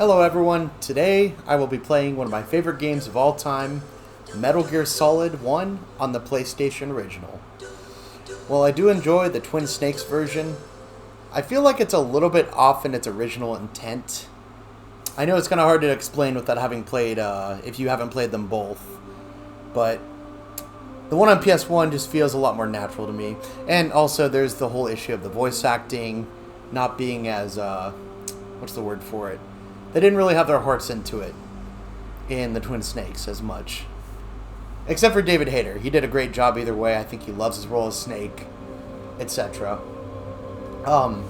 Hello everyone, today I will be playing one of my favorite games of all time, Metal Gear Solid 1 on the PlayStation Original. While I do enjoy the Twin Snakes version, I feel like it's a little bit off in its original intent. I know it's kind of hard to explain without having played, if you haven't played them both, but the one on PS1 just feels a lot more natural to me. And also there's the whole issue of the voice acting not being as, what's the word for it? They didn't really have their hearts into it in the Twin Snakes as much. Except for David Hayter. He did a great job either way. I think he loves his role as Snake, etc. The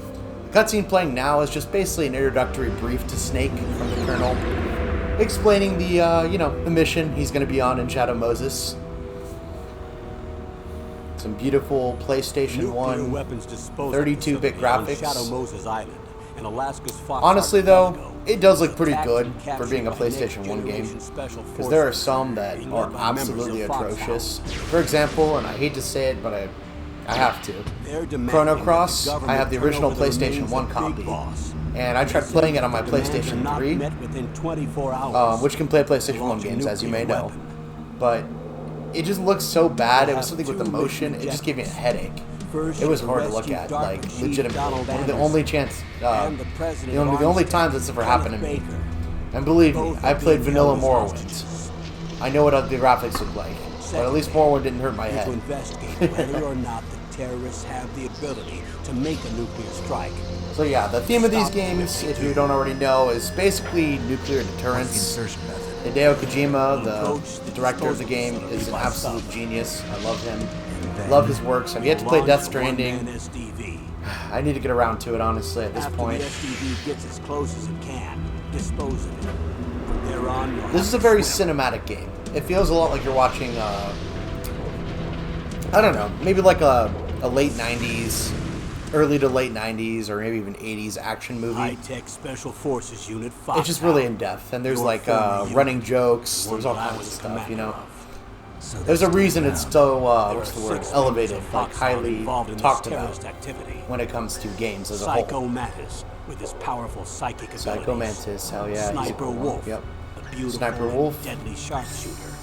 cutscene playing now is just basically an introductory brief to Snake from the Colonel, explaining the mission he's going to be on in Shadow Moses. Some beautiful PlayStation 1 32-bit graphics. Shadow Moses Island, and Alaska's Honestly though, it does look pretty good for being a PlayStation 1 game, because there are some that are absolutely atrocious. For example, and I hate to say it, but I have to, Chrono Cross, I have the original PlayStation 1 copy, and I tried playing it on my PlayStation 3, which can play PlayStation 1 games, as you may know, but it just looks so bad. It was something with the motion, it just gave me a headache. It was hard to look at, like, legitimately. One of the only the only times it's ever happened to me. And believe me, I played Vanilla Morrowind. I know what the graphics look like, but at least Morrowind didn't hurt my head. To investigate whether or not the terrorists have the ability to make a nuclear strike. So yeah, the theme of these games, if you don't already know, is basically nuclear deterrence. Hideo Kojima, the director of the game, is an absolute genius. I love him. Love his works. I've yet to play Death Stranding. I need to get around to it, honestly, at this point. This is a very cinematic game. It feels a lot like you're watching, I don't know, maybe like a late 90s, early to late 90s, or maybe even 80s action movie. High-tech Special Forces Unit It's just really in-depth, and there's like running jokes, there's all kinds of stuff, you know. There's a reason it's so, what's the word, elevated, like highly talked about when it comes to games as a whole. Psycho Mantis with his powerful psychic abilities. Psycho Mantis, hell yeah. Sniper Wolf, yep. a beautiful Sniper Wolf. deadly sharpshooter.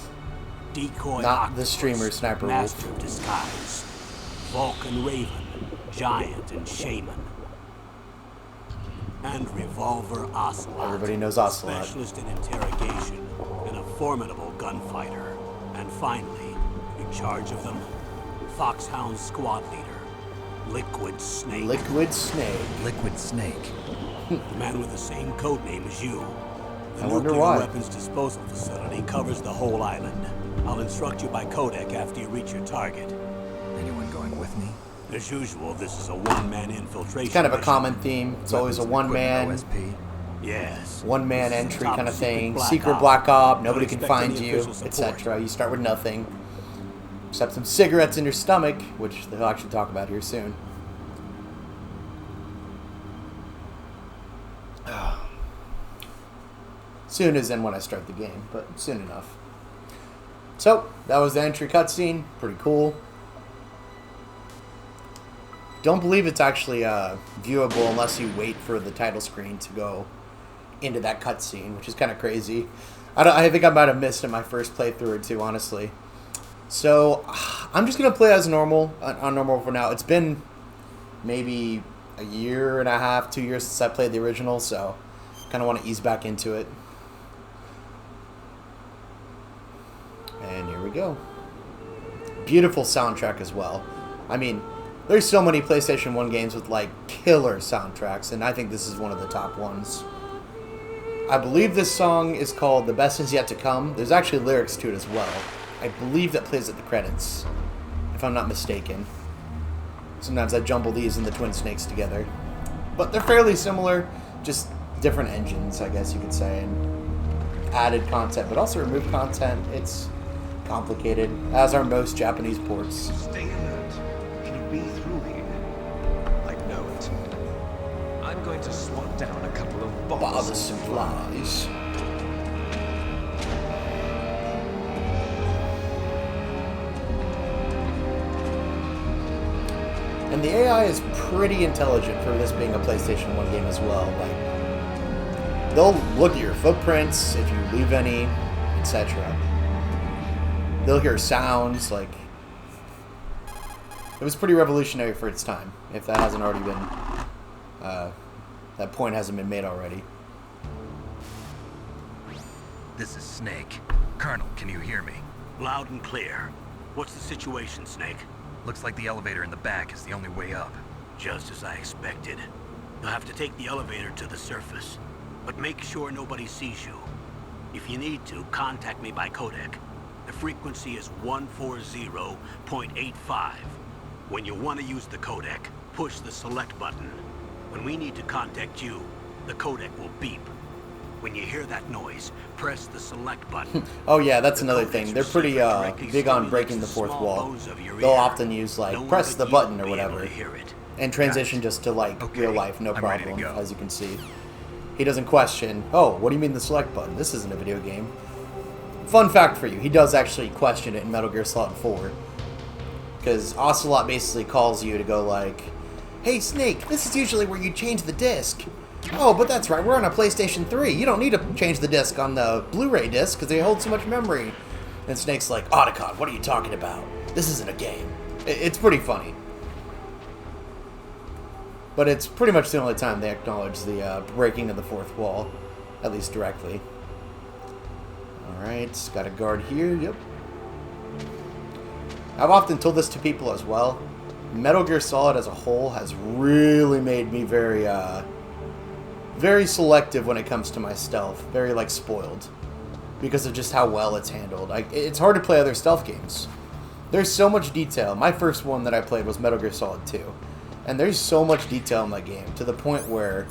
Decoy Not Octopus, the streamer Sniper master Wolf. of disguise. Vulcan Raven, giant and shaman. And Revolver Ocelot, Everybody knows Ocelot. specialist in interrogation and a formidable gunfighter. And finally, in charge of them, Foxhound Squad Leader, Liquid Snake. Liquid Snake. Liquid Snake. The man with the same code name as you. The I wonder nuclear why. weapons disposal facility covers the whole island. I'll instruct you by codec after you reach your target. Anyone going with me? As usual, this is a one-man infiltration. It's kind of a mission. common theme. It's always a one-man Yes. entry Top kind of secret thing. black Secret op. black op, nobody Don't can expect find any you, official support. etc. You start with nothing. Except some cigarettes in your stomach, which they'll actually talk about here soon. Soon as in when I start the game, but soon enough. So, that was the entry cutscene. Pretty cool. Don't believe it's actually viewable unless you wait for the title screen to go into that cutscene, which is kind of crazy. I think I might have missed in my first playthrough or two, honestly. So, I'm just going to play as normal, on normal for now. It's been maybe a year and a half, 2 years since I played the original, so kind of want to ease back into it. And here we go. Beautiful soundtrack as well. I mean, there's so many PlayStation 1 games with, like, killer soundtracks, and I think this is one of the top ones. I believe this song is called The Best Is Yet to Come. There's actually lyrics to it as well. I believe that plays at the credits, if I'm not mistaken. Sometimes I jumble these and the Twin Snakes together. But they're fairly similar, just different engines, I guess you could say, and added content, but also removed content. It's complicated, as are most Japanese ports. Stay alert. It'll be through here. I know it. I'm going to swat down a couple of bombs. Bother supplies. And the AI is pretty intelligent for this being a PlayStation 1 game as well. Like, they'll look at your footprints if you leave any, etc. They'll hear sounds. Like, it was pretty revolutionary for its time. If that hasn't already been, that point hasn't been made already. This is Snake. Colonel, can you hear me? Loud and clear. What's the situation, Snake? Looks like the elevator in the back is the only way up. Just as I expected. You'll have to take the elevator to the surface, but make sure nobody sees you. If you need to, contact me by codec. The frequency is 140.85. When you want to use the codec, push the select button. When we need to contact you, the codec will beep. When you hear that noise, press the select button. Oh yeah, that's another thing. They're pretty big on breaking the fourth wall. They'll often use like press the button or whatever, and transition just to like real life, no problem, as you can see. He doesn't question, oh, what do you mean the select button? This isn't a video game. Fun fact for you, he does actually question it in Metal Gear Solid 4. Because Ocelot basically calls you to go like, hey Snake, this is usually where you change the disc. Oh, but that's right, we're on a PlayStation 3. You don't need to change the disc on the Blu-ray disc because they hold so much memory. And Snake's like, Otacon, what are you talking about? This isn't a game. It's pretty funny. But it's pretty much the only time they acknowledge the breaking of the fourth wall, at least directly. Alright, got a guard here, yep. I've often told this to people as well. Metal Gear Solid as a whole has really made me very selective when it comes to my stealth. Very, like, spoiled. Because of just how well it's handled. It's hard to play other stealth games. There's so much detail. My first one that I played was Metal Gear Solid 2. And there's so much detail in that game, to the point where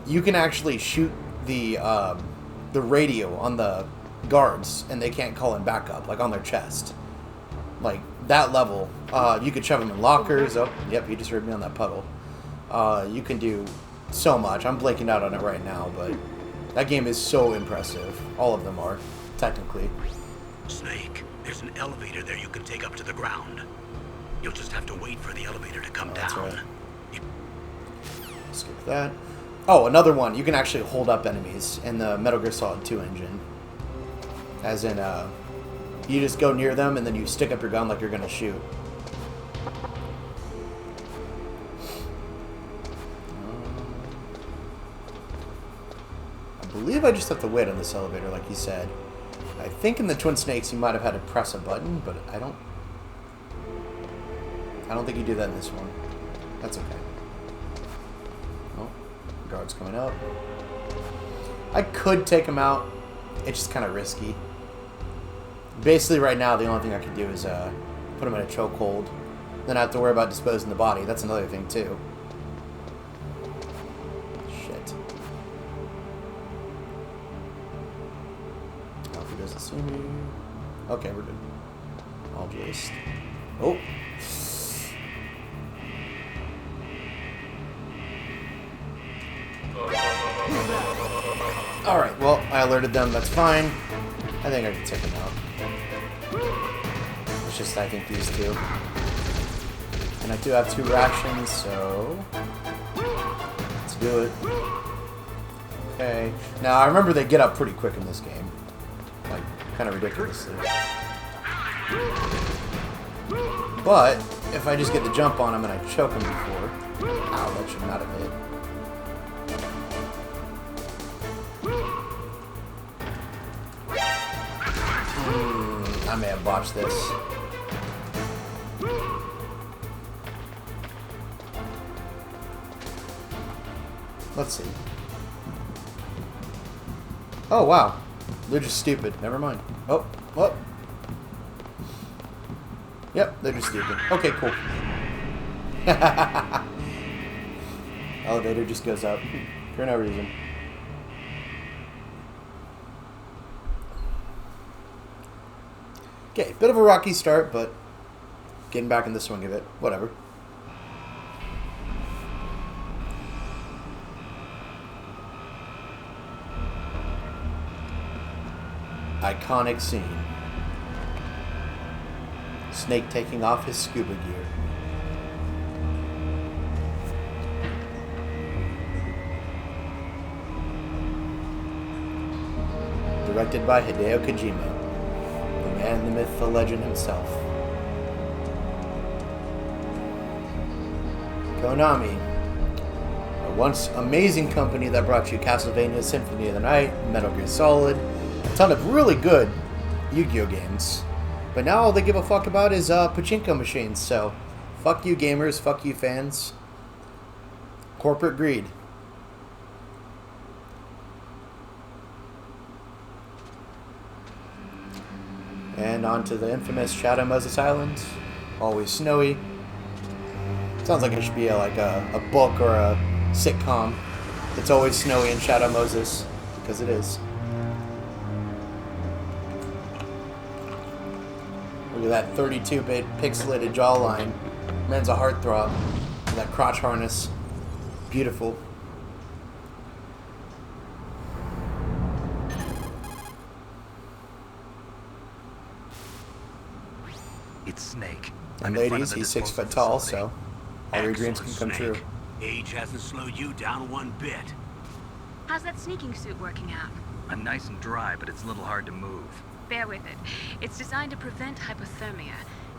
you can actually shoot the radio on the guards, and they can't call in backup, like on their chest. Like, that level. You could shove them in lockers. Oh, yep, you just heard me on that puddle. You can do so much. I'm blanking out on it right now, but that game is so impressive. All of them are, technically. Snake, there's an elevator there you can take up to the ground. You'll just have to wait for the elevator to come down. That's right. Skip that. Oh, another one. You can actually hold up enemies in the Metal Gear Solid 2 engine. As in, you just go near them and then you stick up your gun like you're going to shoot. I believe I just have to wait on this elevator, like he said. I think in the Twin Snakes you might have had to press a button, but I don't think you do that in this one. That's okay. Oh, guard's coming up. I could take him out. It's just kind of risky. Basically, right now, the only thing I can do is put him in a chokehold. Then I have to worry about disposing the body. That's another thing, too. Shit. Oh, if he doesn't see me. Okay, we're good. I'll just... Oh! Alright, well, I alerted them, that's fine. I think I can take them out. It's just, I think, these two. And I do have 2 rations, so... let's do it. Okay. Now, I remember they get up pretty quick in this game. Like, kind of ridiculously. But, if I just get the jump on them and I choke them before... Ow, that should not have hit. I may have botched this. Let's see. Oh, wow. They're just stupid. Never mind. Oh, what? Yep, they're just stupid. Okay, cool. Elevator just goes up for no reason. Okay, bit of a rocky start, but getting back in the swing of it. Whatever. Iconic scene. Snake taking off his scuba gear. directed by Hideo Kojima, the man, the myth, the legend himself. Konami, a once amazing company that brought you Castlevania Symphony of the Night, Metal Gear Solid, a ton of really good Yu-Gi-Oh games. But now all they give a fuck about is pachinko machines, so fuck you gamers, fuck you fans. Corporate greed. And on to the infamous Shadow Moses Island. Always snowy. Sounds like it should be a book or a sitcom. It's always snowy in Shadow Moses, because it is. Look at that 32-bit pixelated jawline. Man's a heartthrob. That crotch harness. Beautiful. It's Snake. And ladies, he's 6 foot tall, so all your dreams can come true. Age hasn't slowed you down one bit. How's that sneaking suit working out? I'm nice and dry, but it's a little hard to move. Bear with it. It's designed to prevent hypothermia.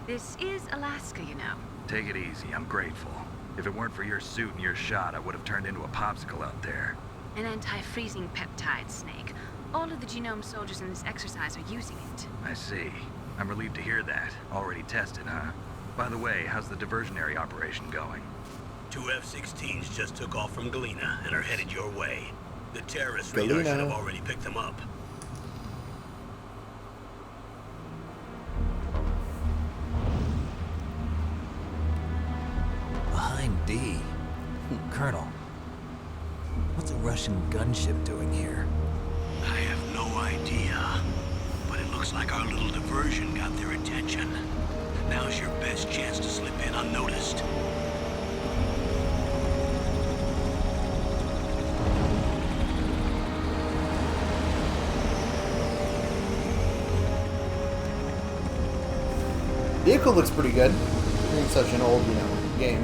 This is Alaska, you know. Take it easy, I'm grateful. If it weren't for your suit and your shot, I would have turned into a popsicle out there. An anti-freezing peptide, Snake. All of the genome soldiers in this exercise are using it. I see. I'm relieved to hear that. Already tested, huh? By the way, how's the diversionary operation going? 2 F-16s just took off from Galena and are headed your way. The terrorist Galena. radar should have already picked them up. Behind D. Colonel, what's a Russian gunship doing here? I have no idea, but it looks like our little diversion got their attention. Now's your best chance to slip in unnoticed. Vehicle looks pretty good. Being such an old, game.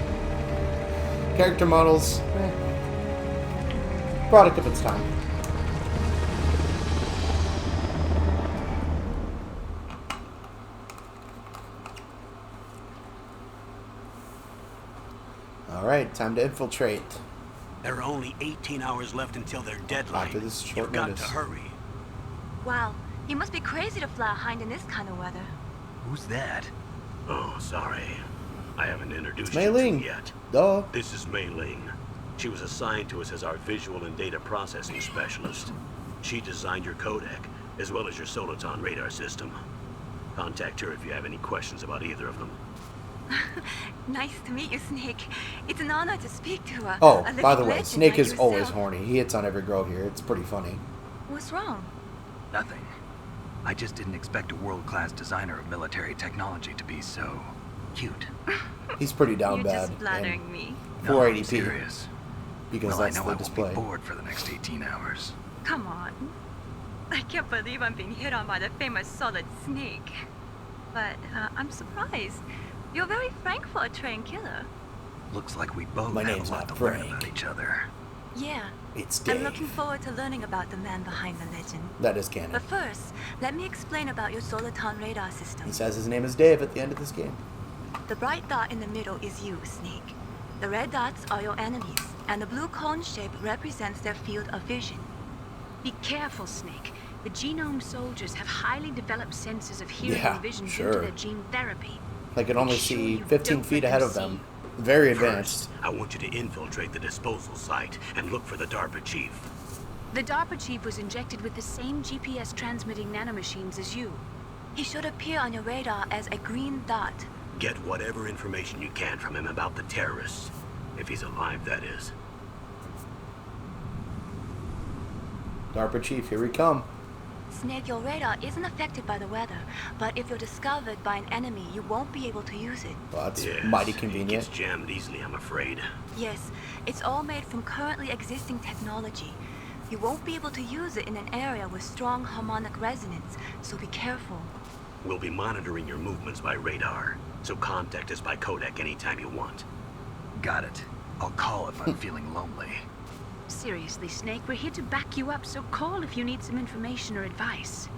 Character models, product of its time. Alright, time to infiltrate. There are only 18 hours left until their deadline. After this short You've got notice. to hurry. Wow, you must be crazy to fly hind in this kind of weather. Who's that? Oh, sorry. I haven't introduced Mei you to Ling. yet. Duh. This is Mei Ling. She was assigned to us as our visual and data processing specialist. She designed your codec, as well as your Soliton radar system. Contact her if you have any questions about either of them. Nice to meet you, Snake. It's an honor to speak to a Oh, living by the way, legend Snake like is always yourself. horny. He hits on every girl here. It's pretty funny. What's wrong? Nothing. I just didn't expect a world-class designer of military technology to be so cute. He's pretty down You're bad. just flattering me. No, I'm 480p. serious. Because Well, that's I know the I won't display. be bored for the next 18 hours. Come on. I can't believe I'm being hit on by the famous Solid Snake. But I'm surprised. You're very frank for a trained killer. Looks like we both My have name's a lot not to learn Frank. about each other. Yeah. It's I'm Dave. looking forward to learning about the man behind the legend. That is canon. But first, let me explain about your Soliton radar system. He says his name is Dave at the end of this game. The bright dot in the middle is you, Snake. The red dots are your enemies, and the blue cone shape represents their field of vision. Be careful, Snake. The genome soldiers have highly developed senses of hearing Yeah, and vision sure. due to their gene therapy. They can only Make sure see you 15 don't feet let ahead them of them. see. Very advanced. First, I want you to infiltrate the disposal site and look for the DARPA chief. The DARPA chief was injected with the same GPS transmitting nanomachines as you. He should appear on your radar as a green dot. Get whatever information you can from him about the terrorists. If he's alive, that is. DARPA chief, here we come. Snake, your radar isn't affected by the weather, but if you're discovered by an enemy, you won't be able to use it. Well, that's Yes, mighty It convenient. gets jammed easily, I'm afraid. Yes, it's all made from currently existing technology. You won't be able to use it in an area with strong harmonic resonance, so be careful. We'll be monitoring your movements by radar, so contact us by codec anytime you want. Got it. I'll call if I'm feeling lonely. Seriously, Snake, we're here to back you up, so call if you need some information or advice.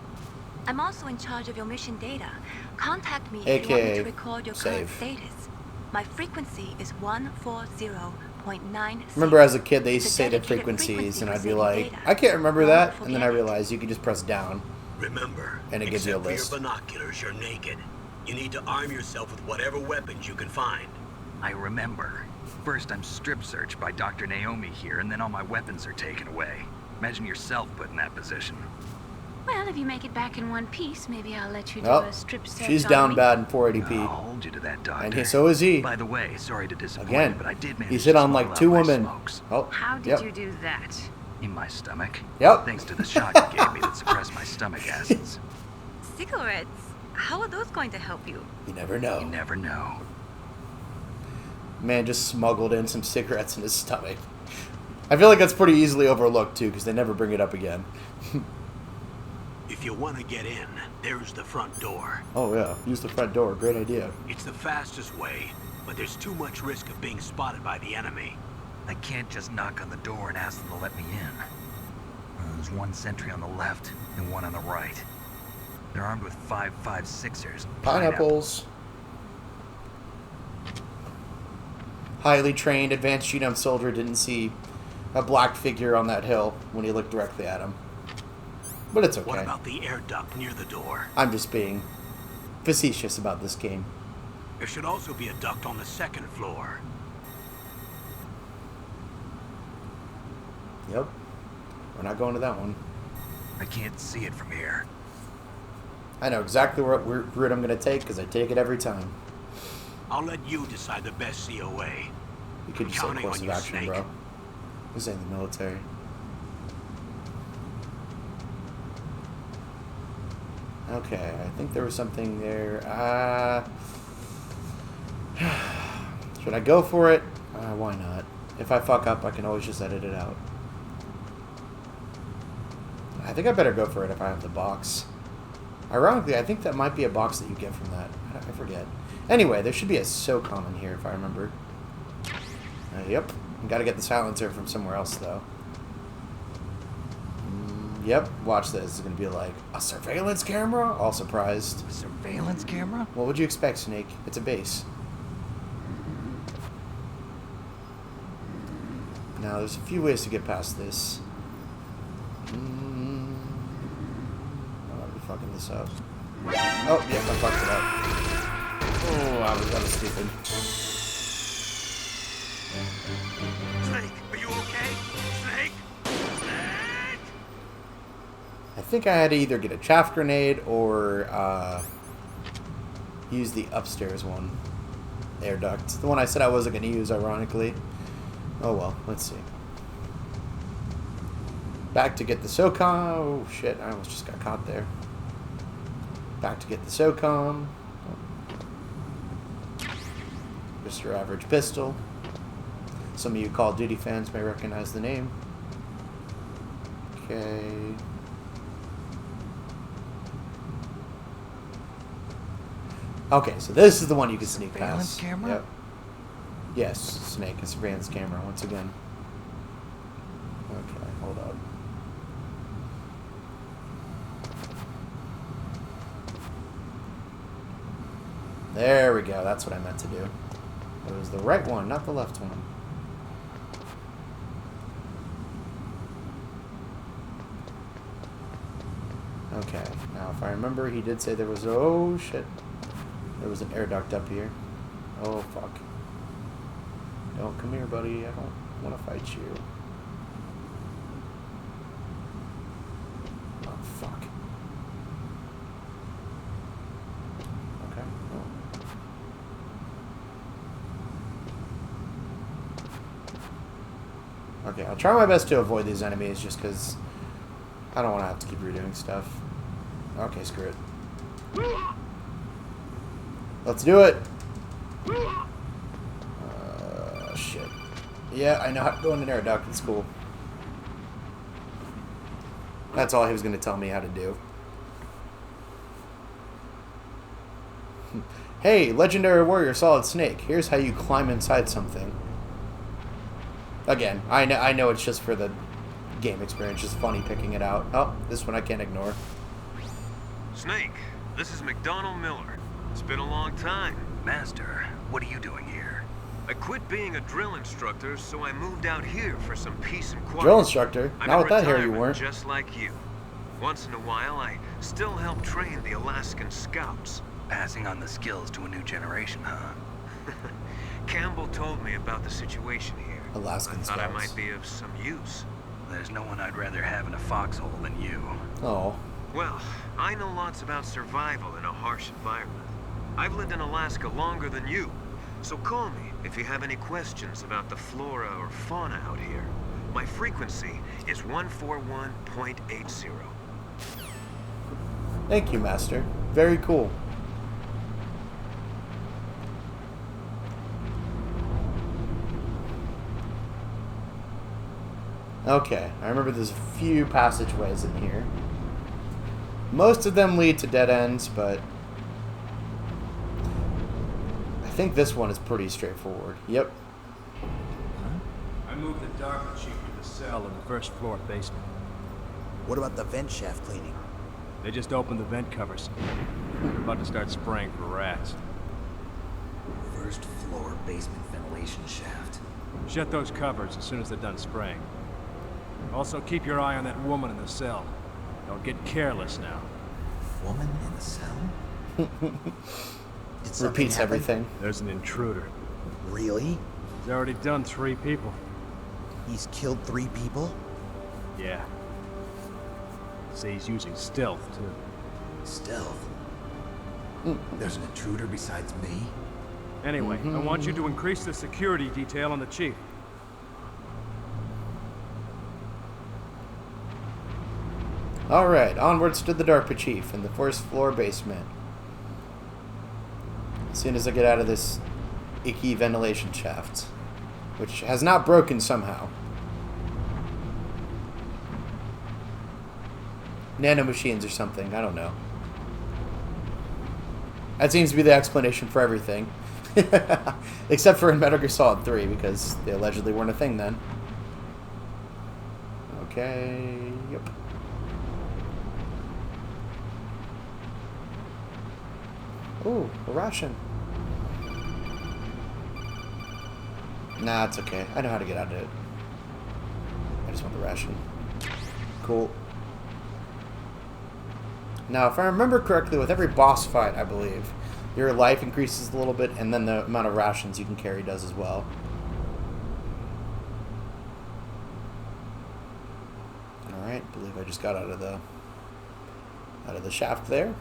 I'm also in charge of your mission data. Contact me if you want me to record your current status. My frequency is 140.96. Remember as a kid they used to say the frequencies and I'd be like, I can't remember that, and then I realized you could just press down. Remember, and it gives you a list. For your binoculars, you're naked. You need to arm yourself with whatever weapons you can find. I remember. First I'm strip searched by Dr. Naomi here, and then all my weapons are taken away. Imagine yourself put in that position. Well, if you make it back in one piece, maybe I'll let you do a strip search. She's down bad in 480p. I'll hold you to that, Doctor. And so is he. By the way, sorry to disappoint Again, you, but I did manage he's hit to on like 2 women. smokes. Oh, how did you do that? In my stomach. Yep. Thanks to the shot you gave me that suppressed my stomach acids. Cigarettes? How are those going to help you? You never know. You never know. Man just smuggled in some cigarettes in his stomach. I feel like that's pretty easily overlooked too, because they never bring it up again. If you want to get in, there's the front door. Oh yeah, use the front door. Great idea. It's the fastest way, but there's too much risk of being spotted by the enemy. I can't just knock on the door and ask them to let me in. There's one sentry on the left and one on the right. They're armed with 5.56ers and Pineapples. Highly trained, advanced genome soldier didn't see a black figure on that hill when he looked directly at him. But it's okay. What about the air duct near the door? I'm just being facetious about this game. There should also be a duct on the second floor. Yep. We're not going to that one. I can't see it from here. I know exactly what route I'm going to take because I take it every time. I'll let you decide the best COA. You could just say course of action, bro. This ain't the military. Okay, I think there was something there. Should I go for it? Why not? If I fuck up, I can always just edit it out. I think I better go for it if I have the box. Ironically, I think that might be a box that you get from that. I forget. Anyway, there should be a SOCOM in here if I remember. Yep. Gotta get the silencer from somewhere else, though. Yep. Watch this. It's gonna be like, a surveillance camera? All surprised. A surveillance camera? What would you expect, Snake? It's a base. Now, there's a few ways to get past this. I'm gonna be fucking this up. Oh, yep, I fucked it up. Oh, that was stupid. Snake, are you okay? Snake? Snake? I think I had to either get a chaff grenade or use the upstairs one. Air duct. The one I said I wasn't going to use, ironically. Oh well, let's see. Back to get the SOCOM. Oh shit, I almost just got caught there. Back to get the SOCOM. Just your average pistol. Some of you Call of Duty fans may recognize the name. Okay. Okay, so this is the one you can sneak past. Surveillance camera? Yep. Yes, Snake, a surveillance camera once again. Okay, hold up. There we go, that's what I meant to do. It was the right one, not the left one. Okay, now if I remember, he did say there was... Oh, shit. There was an air duct up here. Oh, fuck. Don't come here, buddy. I don't want to fight you. Oh, fuck. Okay. Oh. Okay, I'll try my best to avoid these enemies just because I don't want to have to keep redoing stuff. Okay, screw it. Let's do it! Shit. Yeah, I know how to go in an air duct. It's cool. That's all he was going to tell me how to do. Hey, Legendary Warrior Solid Snake. Here's how you climb inside something. Again, I know it's just for the game experience. Just funny picking it out. Oh, this one I can't ignore. Snake, this is McDonald Miller. It's been a long time. Master, what are you doing here? I quit being a drill instructor, so I moved out here for some peace and quiet. Drill instructor? I'm Not in with that hair you retirement, weren't. just like you. Once in a while, I still help train the Alaskan Scouts. Passing on the skills to a new generation, huh? Campbell told me about the situation here. Alaskan I thought I Scouts. might be of some use. There's no one I'd rather have in a foxhole than you. Oh. Well, I know lots about survival in a harsh environment. I've lived in Alaska longer than you, so call me if you have any questions about the flora or fauna out here. My frequency is 141.80. Thank you, Master. Very cool. Okay, I remember there's a few passageways in here. Most of them lead to dead ends, but I think this one is pretty straightforward. Yep. I moved the dark chief to the cell in the first floor basement. What about the vent shaft cleaning? They just opened the vent covers. They're about to start spraying for rats. First floor basement ventilation shaft. Shut those covers as soon as they're done spraying. Also, keep your eye on that woman in the cell. Don't get careless now. Woman in the cell? Did something Repeats happen? everything. There's an intruder. Really? He's already done 3 people. He's killed 3 people? Yeah. Say he's using stealth, too. Stealth? There's an intruder besides me? Anyway, I want you to increase the security detail on the chief. Alright, onwards to the DARPA chief in the first floor basement. As soon as I get out of this icky ventilation shaft, which has not broken somehow. Nanomachines or something, I don't know. That seems to be the explanation for everything. Except for in Metal Gear Solid 3, because they allegedly weren't a thing then. Okay, yep. Ooh, a ration. Nah, it's okay. I know how to get out of it. I just want the ration. Cool. Now, if I remember correctly, with every boss fight, I believe, your life increases a little bit, and then the amount of rations you can carry does as well. Alright, I believe I just got out of the shaft there.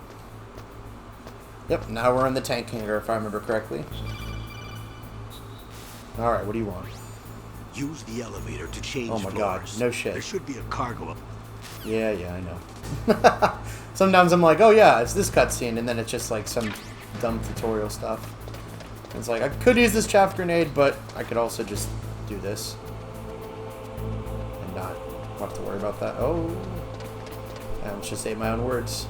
Yep, now we're in the tank hangar, if I remember correctly. Alright, what do you want? Use the elevator to change Oh my floors. god, no shit. There should be a cargo up. Yeah, I know. Sometimes I'm like, oh yeah, it's this cutscene, and then it's just like some dumb tutorial stuff. It's like, I could use this chaff grenade, but I could also just do this. And not have to worry about that. Oh. Let's just say my own words.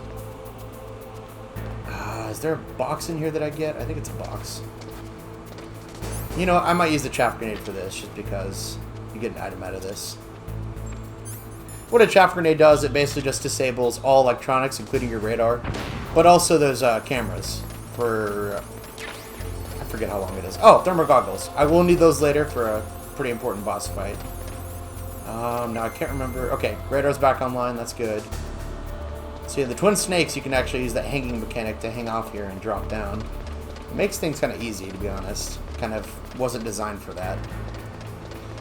Is there a box in here that I get? I think it's a box. You know, I might use the chaff grenade for this, just because you get an item out of this. What a chaff grenade does, it basically just disables all electronics, including your radar, but also those cameras for, I forget how long it is. Oh, thermal goggles. I will need those later for a pretty important boss fight. No, I can't remember. Okay, radar's back online, that's good. See, the twin snakes, you can actually use that hanging mechanic to hang off here and drop down. It makes things kind of easy, to be honest. Kind of wasn't designed for that.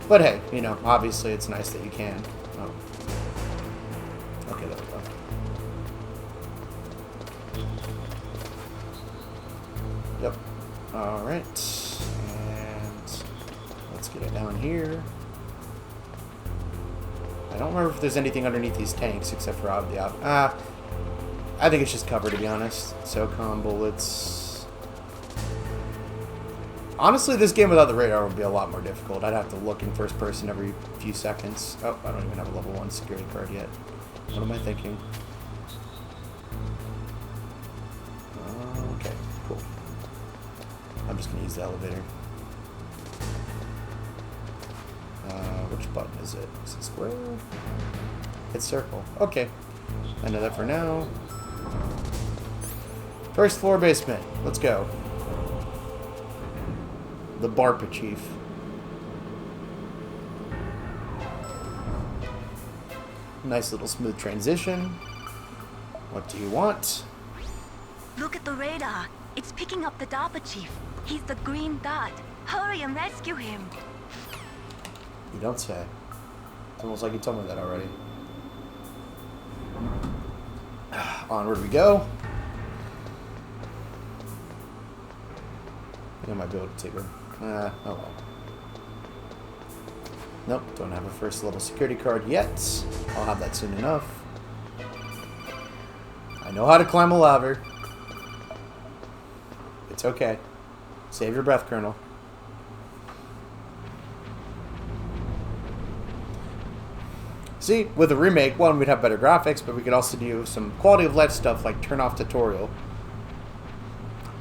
But hey, you know, obviously it's nice that you can. Oh. Okay, there we go. Yep. Alright. And let's get it down here. I don't remember if there's anything underneath these tanks except for I think it's just cover, to be honest. SOCOM bullets. Honestly, this game without the radar would be a lot more difficult. I'd have to look in first person every few seconds. Oh, I don't even have a level 1 security card yet. What am I thinking? Okay, cool. I'm just going to use the elevator. Which button is it? Is it square? It's circle. Okay. I know that for now. First floor basement. Let's go. The Barpa Chief. Nice little smooth transition. What do you want? Look at the radar. It's picking up the DARPA chief. He's the green dot. Hurry and rescue him. You don't say. It's almost like you told me that already. Onward we go. I might be able to take her. Oh well. Nope, don't have a first level security card yet. I'll have that soon enough. I know how to climb a ladder. It's okay. Save your breath, Colonel. See, with a remake, one, we'd have better graphics, but we could also do some quality of life stuff like turn off tutorial.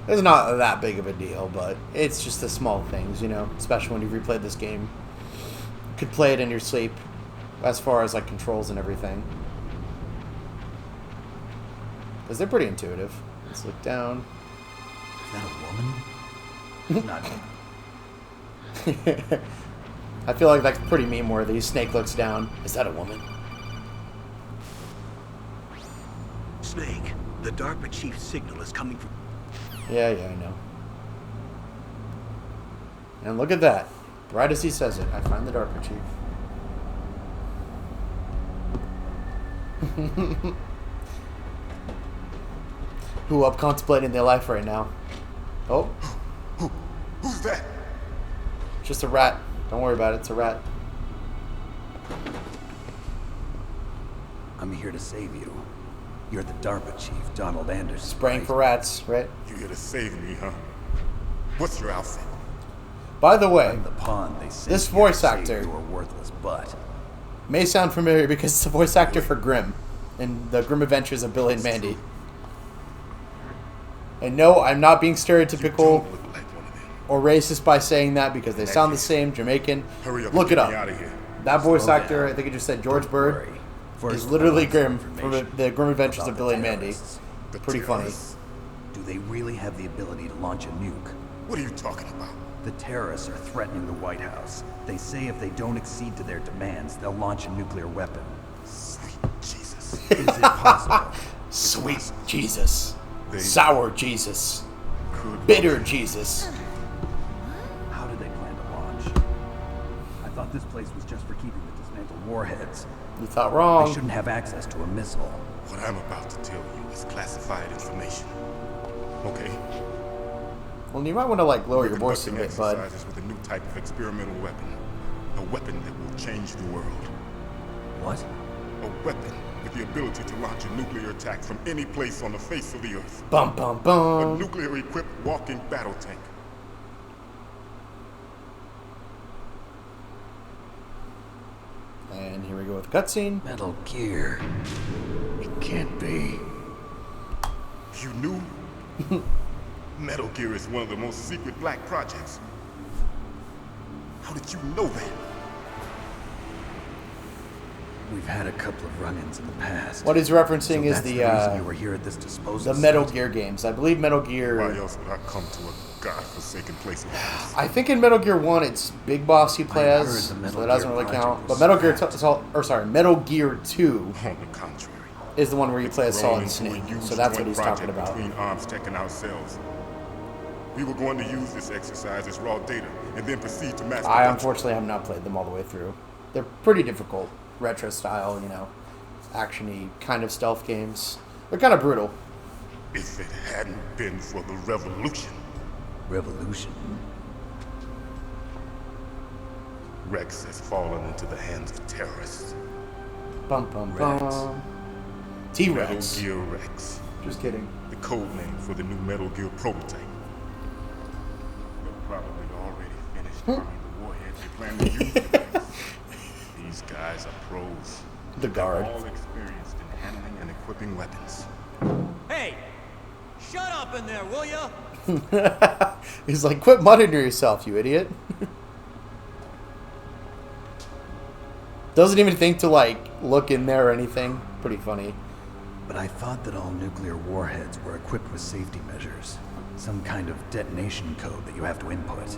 It's not that big of a deal, but it's just the small things, you know, especially when you've replayed this game. You could play it in your sleep, as far as like controls and everything. Because they're pretty intuitive. Let's look down. Is that a woman? Not. I feel like that's pretty meme-worthy. Snake looks down. Is that a woman? Snake, the DARPA chief's signal is coming from... Yeah, I know. And look at that. Right as he says it, I find the DARPA chief. Who up contemplating their life right now? Oh. Who's that? Just a rat. Don't worry about it. It's a rat. I'm here to save you. You're the DARPA chief, Donald Anderson. Spraying right? for rats, right? You here to save me, huh? What's your outfit? By the way, I'm the pawn they sent this here to voice save actor your worthless butt. may sound familiar because it's the voice actor for Grimm in the Grim Adventures of Billy and Mandy. And no, I'm not being stereotypical Look like one of them. or racist by saying that because they sound the same, Jamaican. Hurry up Look and it get me up. out of here. That voice Slow actor, down. I think it just said George Bird, Worry. First, is literally I want some Grimm from information the Grim Adventures about of the Billy and Mandy. terrorists. The Pretty funny. terrorists? Do they really have the ability to launch a nuke? What are you talking about? The terrorists are threatening the White House. They say if they don't accede to their demands, they'll launch a nuclear weapon. Sweet Jesus. Is it possible? Sweet Jesus. They Sour Jesus. could Bitter Jesus. How did they plan to launch? I thought this place was just for keeping the dismantled warheads. You thought They wrong. shouldn't have access to a missile. What I'm about to tell you is classified information. Okay? Well, you might want to like lower We're your voice a conducting bit, bud. exercises with a new type of experimental weapon. A weapon that will change the world. What? A weapon with the ability to launch a nuclear attack from any place on the face of the earth. Bum bum A bum. nuclear-equipped walking battle tank. And here we go with the cutscene. Metal Gear. It can't be. You knew? Metal Gear is one of the most secret black projects. How did you know that? We've had a couple of run-ins in the past. What he's referencing So is that's the reason you the were here at this disposal Metal site? Gear games. I believe Metal Why Gear. else would I come to a godforsaken place like this? I think in Metal Gear 1 it's Big Boss you play I as, heard the so Metal that doesn't Gear really project count. was But Metal Gear, scrapped. Metal Gear 2 On the contrary. is the one where you play as Grown Solid into a Snake. huge So that's what joint he's talking project about. Between Arms Tech and ourselves. We were going to use this exercise as raw data and then proceed to mass I production. unfortunately have not played them all the way through. They're pretty difficult, retro style, you know, action-y kind of stealth games. They're kind of brutal. If it hadn't been for the revolution, Revolution. Rex has fallen into the hands of terrorists. Bum bum Rex. bum. Metal T-Rex. Gear Rex, Just kidding. the code name for the new Metal Gear prototype. They're probably already finished arming the warheads they plan to use. These guys are pros. The guard. All experienced in handling and equipping weapons. Hey! Shut up in there, will ya? He's like, quit muttering to yourself, you idiot. Doesn't even think to, like, look in there or anything. Pretty funny. But I thought that all nuclear warheads were equipped with safety measures. Some kind of detonation code that you have to input.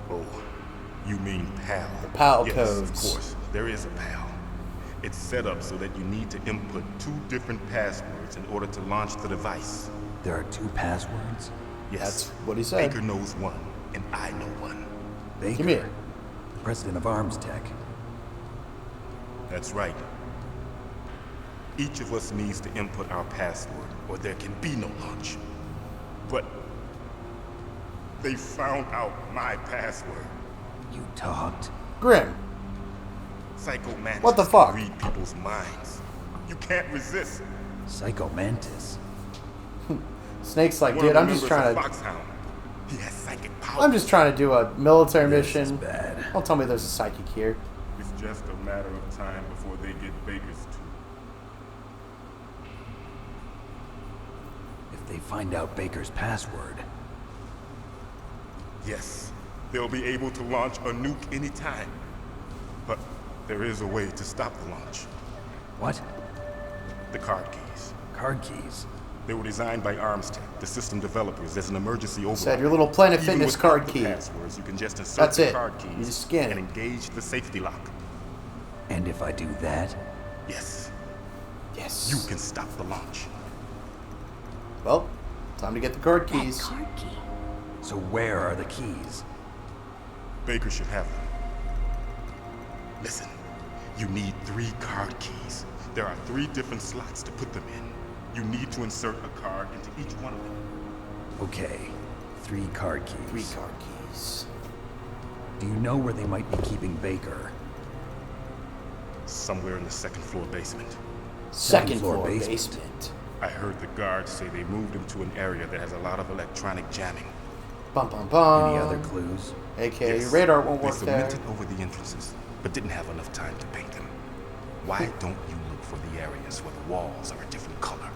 Oh, you mean PAL? The PAL yes, codes. Of course, there is a PAL. It's set up so that you need to input 2 different passwords in order to launch the device. There are 2 passwords? Yes. That's what he said. Baker knows one, and I know one. Baker, Give me it. the president of Arms Tech. That's right. Each of us needs to input our password, or there can be no launch. But they found out my password. You talked? Grim. Psycho Mantis What the fuck? can read people's minds. You can't resist. Psycho Mantis. Snake's like, One dude, of the I'm just members trying of to... Foxhound. He has psychic power. I'm just trying to do a military This is mission. bad. Don't tell me there's a psychic here. It's just a matter of time before they get Baker's too. If they find out Baker's password, Yes, they'll be able to launch a nuke anytime. But there is a way to stop the launch. what? The card keys. Card keys. They were designed by Arms Tech, the system developers, as an emergency override. Said your little Planet Even Fitness without card the key. passwords, you can just insert That's the it. card You keys just scan and it. engage the safety lock. And if I do that, Yes, Yes. you can stop the launch. Well, time to get the card That keys. card key. so where are the keys? Baker should have them. Listen, you need 3 card keys. There are 3 different slots to put them in. You need to insert a card into each one of them. Okay, 3 card keys. 3 card keys. Do you know where they might be keeping Baker? Somewhere in the 2nd floor basement. Second floor floor basement. basement. I heard the guards say they moved him to an area that has a lot of electronic jamming. Bum bum bum. Any other clues? AKA Yes, radar won't they work there. cemented over the entrances, but didn't have enough time to paint them. Why don't you look for the areas where the walls are a different color?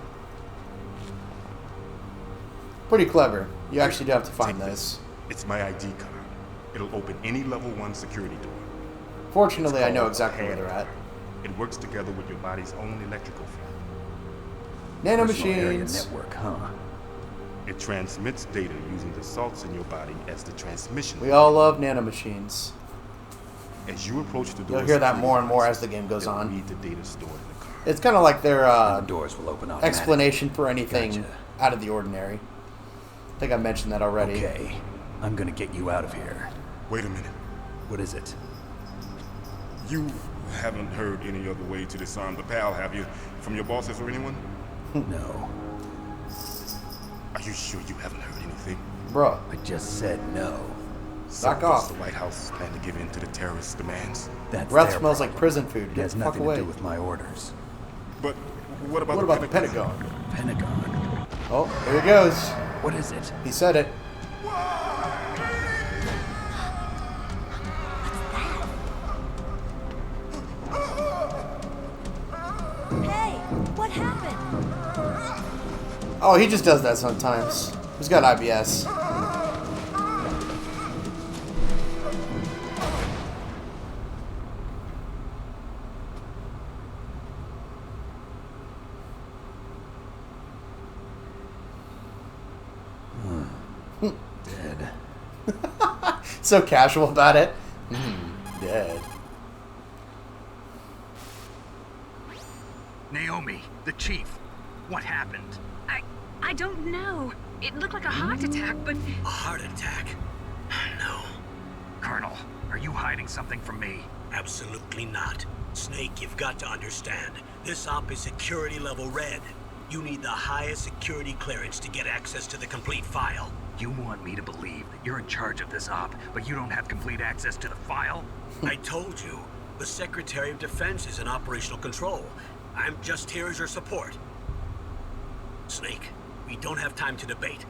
Pretty clever. You actually do have to find Take this. It's my ID card. It'll open any level 1 security door. Fortunately, It's I know called exactly where hand they're at. It works together with your body's own electrical field. Personal area Nanomachines. network, huh? It transmits data using the salts in your body as the transmission. We all love nanomachines. As you approach the door, You'll hear that more and more as the game goes on. Read the data stored in the card. It's kind of like their The doors will open automatically. explanation for anything Gotcha. out of the ordinary. I think I mentioned that already. Okay, I'm gonna get you out of here. Wait a minute. What is it? You haven't heard any other way to disarm the PAL, have you? From your bosses or anyone? No. Are you sure you haven't heard anything? Bruh, I just said no. So Back does off. the White House plan to give in to the terrorist demands? That's breath their smells like problem. prison food. It Get has the fuck nothing away. to do with my orders. But what about What about the Pentagon? Pentagon. Oh, here he goes. What is it? He said it. Hey, what happened? Oh, he just does that sometimes. He's got IBS. Dead. So casual about it. Dead. Naomi, the chief. What happened? I don't know. It looked like a heart attack, but A heart attack? No, Colonel, are you hiding something from me? absolutely not. Snake, you've got to understand. This op is security level red. You need the highest security clearance to get access to the complete file. You want me to believe that you're in charge of this op, but you don't have complete access to the file? I told you, the Secretary of Defense is in operational control. I'm just here as your support. Snake, we don't have time to debate.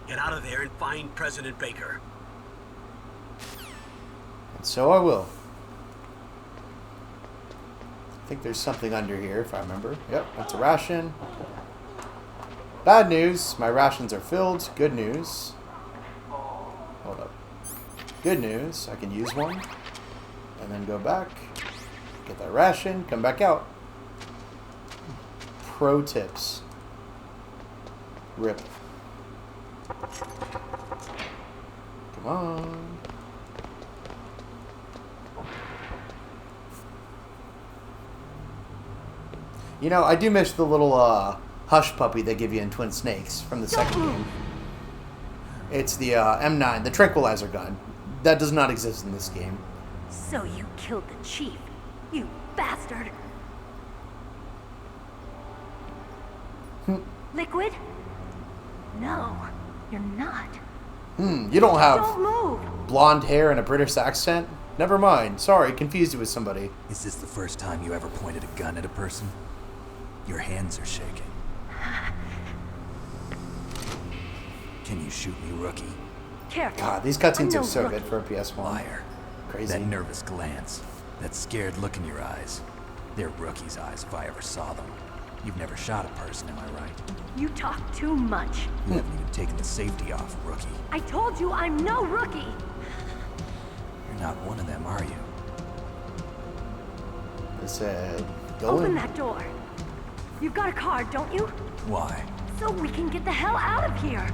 Get out of there and find President Baker. And so I will. I think there's something under here, if I remember. Yep, that's a ration. Bad news, my rations are filled. Good news. Hold up. Good news, I can use one. And then go back. Get that ration, come back out. Pro tips. Rip. Come on. You know, I do miss the little hush puppy they give you in Twin Snakes from the second game. It's the M9, the tranquilizer gun. That does not exist in this game. So you killed the chief, you bastard! Liquid? No, you're not. You don't have Don't move! blonde hair and a British accent? Never mind. Sorry, confused you with somebody. Is this the first time you ever pointed a gun at a person? Your hands are shaking. Can you shoot me, rookie? Careful. God, these cutscenes I'm are no so rookie. good for a PS1. Liar. Crazy. That nervous glance, that scared look in your eyes. They're rookie's eyes if I ever saw them. You've never shot a person, am I right? You talk too much. You haven't even taken the safety off, rookie. I told you I'm no rookie! You're not one of them, are you? I said, go Open in. that door. You've got a card, don't you? Why? So we can get the hell out of here.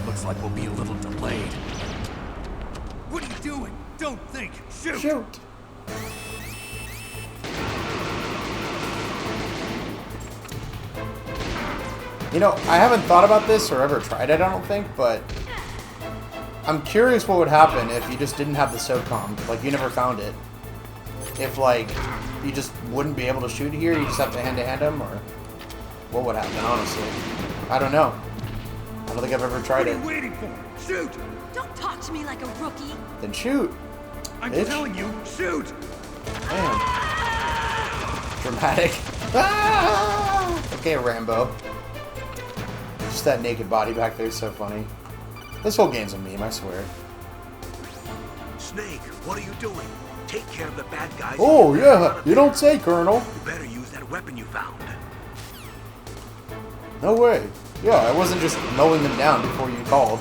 Looks like we'll be a little delayed. What are you doing? Don't think. Shoot! Shoot. You know, I haven't thought about this or ever tried it, I don't think, but I'm curious what would happen if you just didn't have the SOCOM. Like, you never found it. If, like, you just wouldn't be able to shoot here, you just have to hand-to-hand them, or what would happen, honestly? I don't know. I don't think I've ever tried it. waiting for? Shoot! Don't talk to me like a rookie. Then shoot. I'm Bitch. telling you, shoot! Damn. Dramatic. Ah! Okay, Rambo. Just that naked body back there is so funny. This whole game's a meme, I swear. Snake, what are you doing? Take care of the bad guys. Oh, and get out yeah. of You here. don't say, Colonel. You better use that weapon you found. No way. Yeah, I wasn't just mowing them down before you called.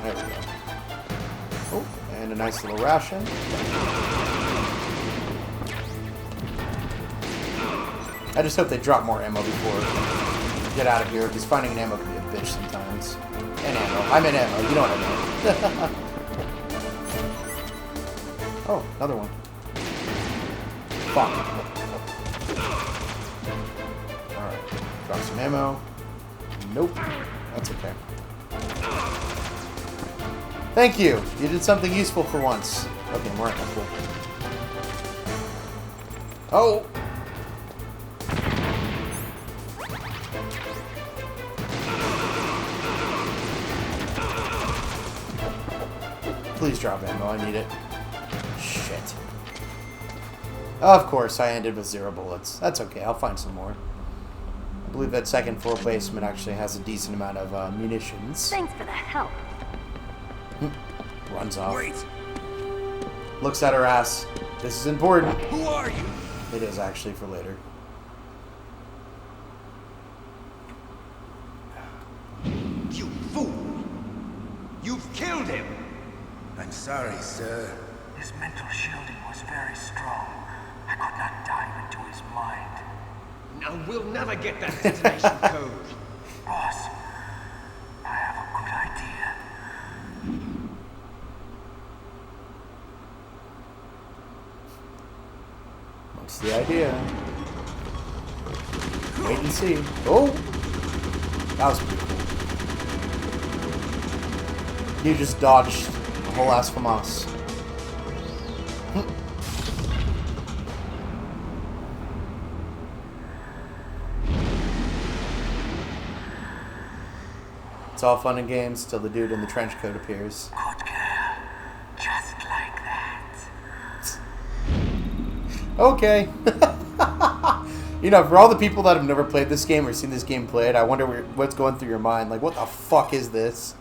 There we go. Oh, and a nice little ration. I just hope they drop more ammo before we get out of here, because finding an ammo can be a bitch sometimes. And ammo. I meant ammo. You know what I meant. Oh, another one. Fuck. Alright. Drop some ammo. Nope. That's okay. Thank you. You did something useful for once. Okay, more ammo. Cool. Oh! Please drop ammo. I need it. Shit. Of course, I ended with 0 bullets. That's okay. I'll find some more. I believe that second floor basement actually has a decent amount of munitions. Thanks for the help. Runs off. Wait! Looks at her ass. This is important. Who are you? It is actually for later. You fool! You've killed him! I'm sorry, sir. His mental shielding was very strong. I could not dive into his mind. Now we'll never get that detonation code. Boss, I have a good idea. What's the idea? Wait and see. Oh! That was pretty cool. You just dodged a whole ass from us. It's all fun and games till the dude in the trench coat appears. Good girl. Just like that. Okay. You know, for all the people that have never played this game or seen this game played, I wonder what's going through your mind. Like, what the fuck is this?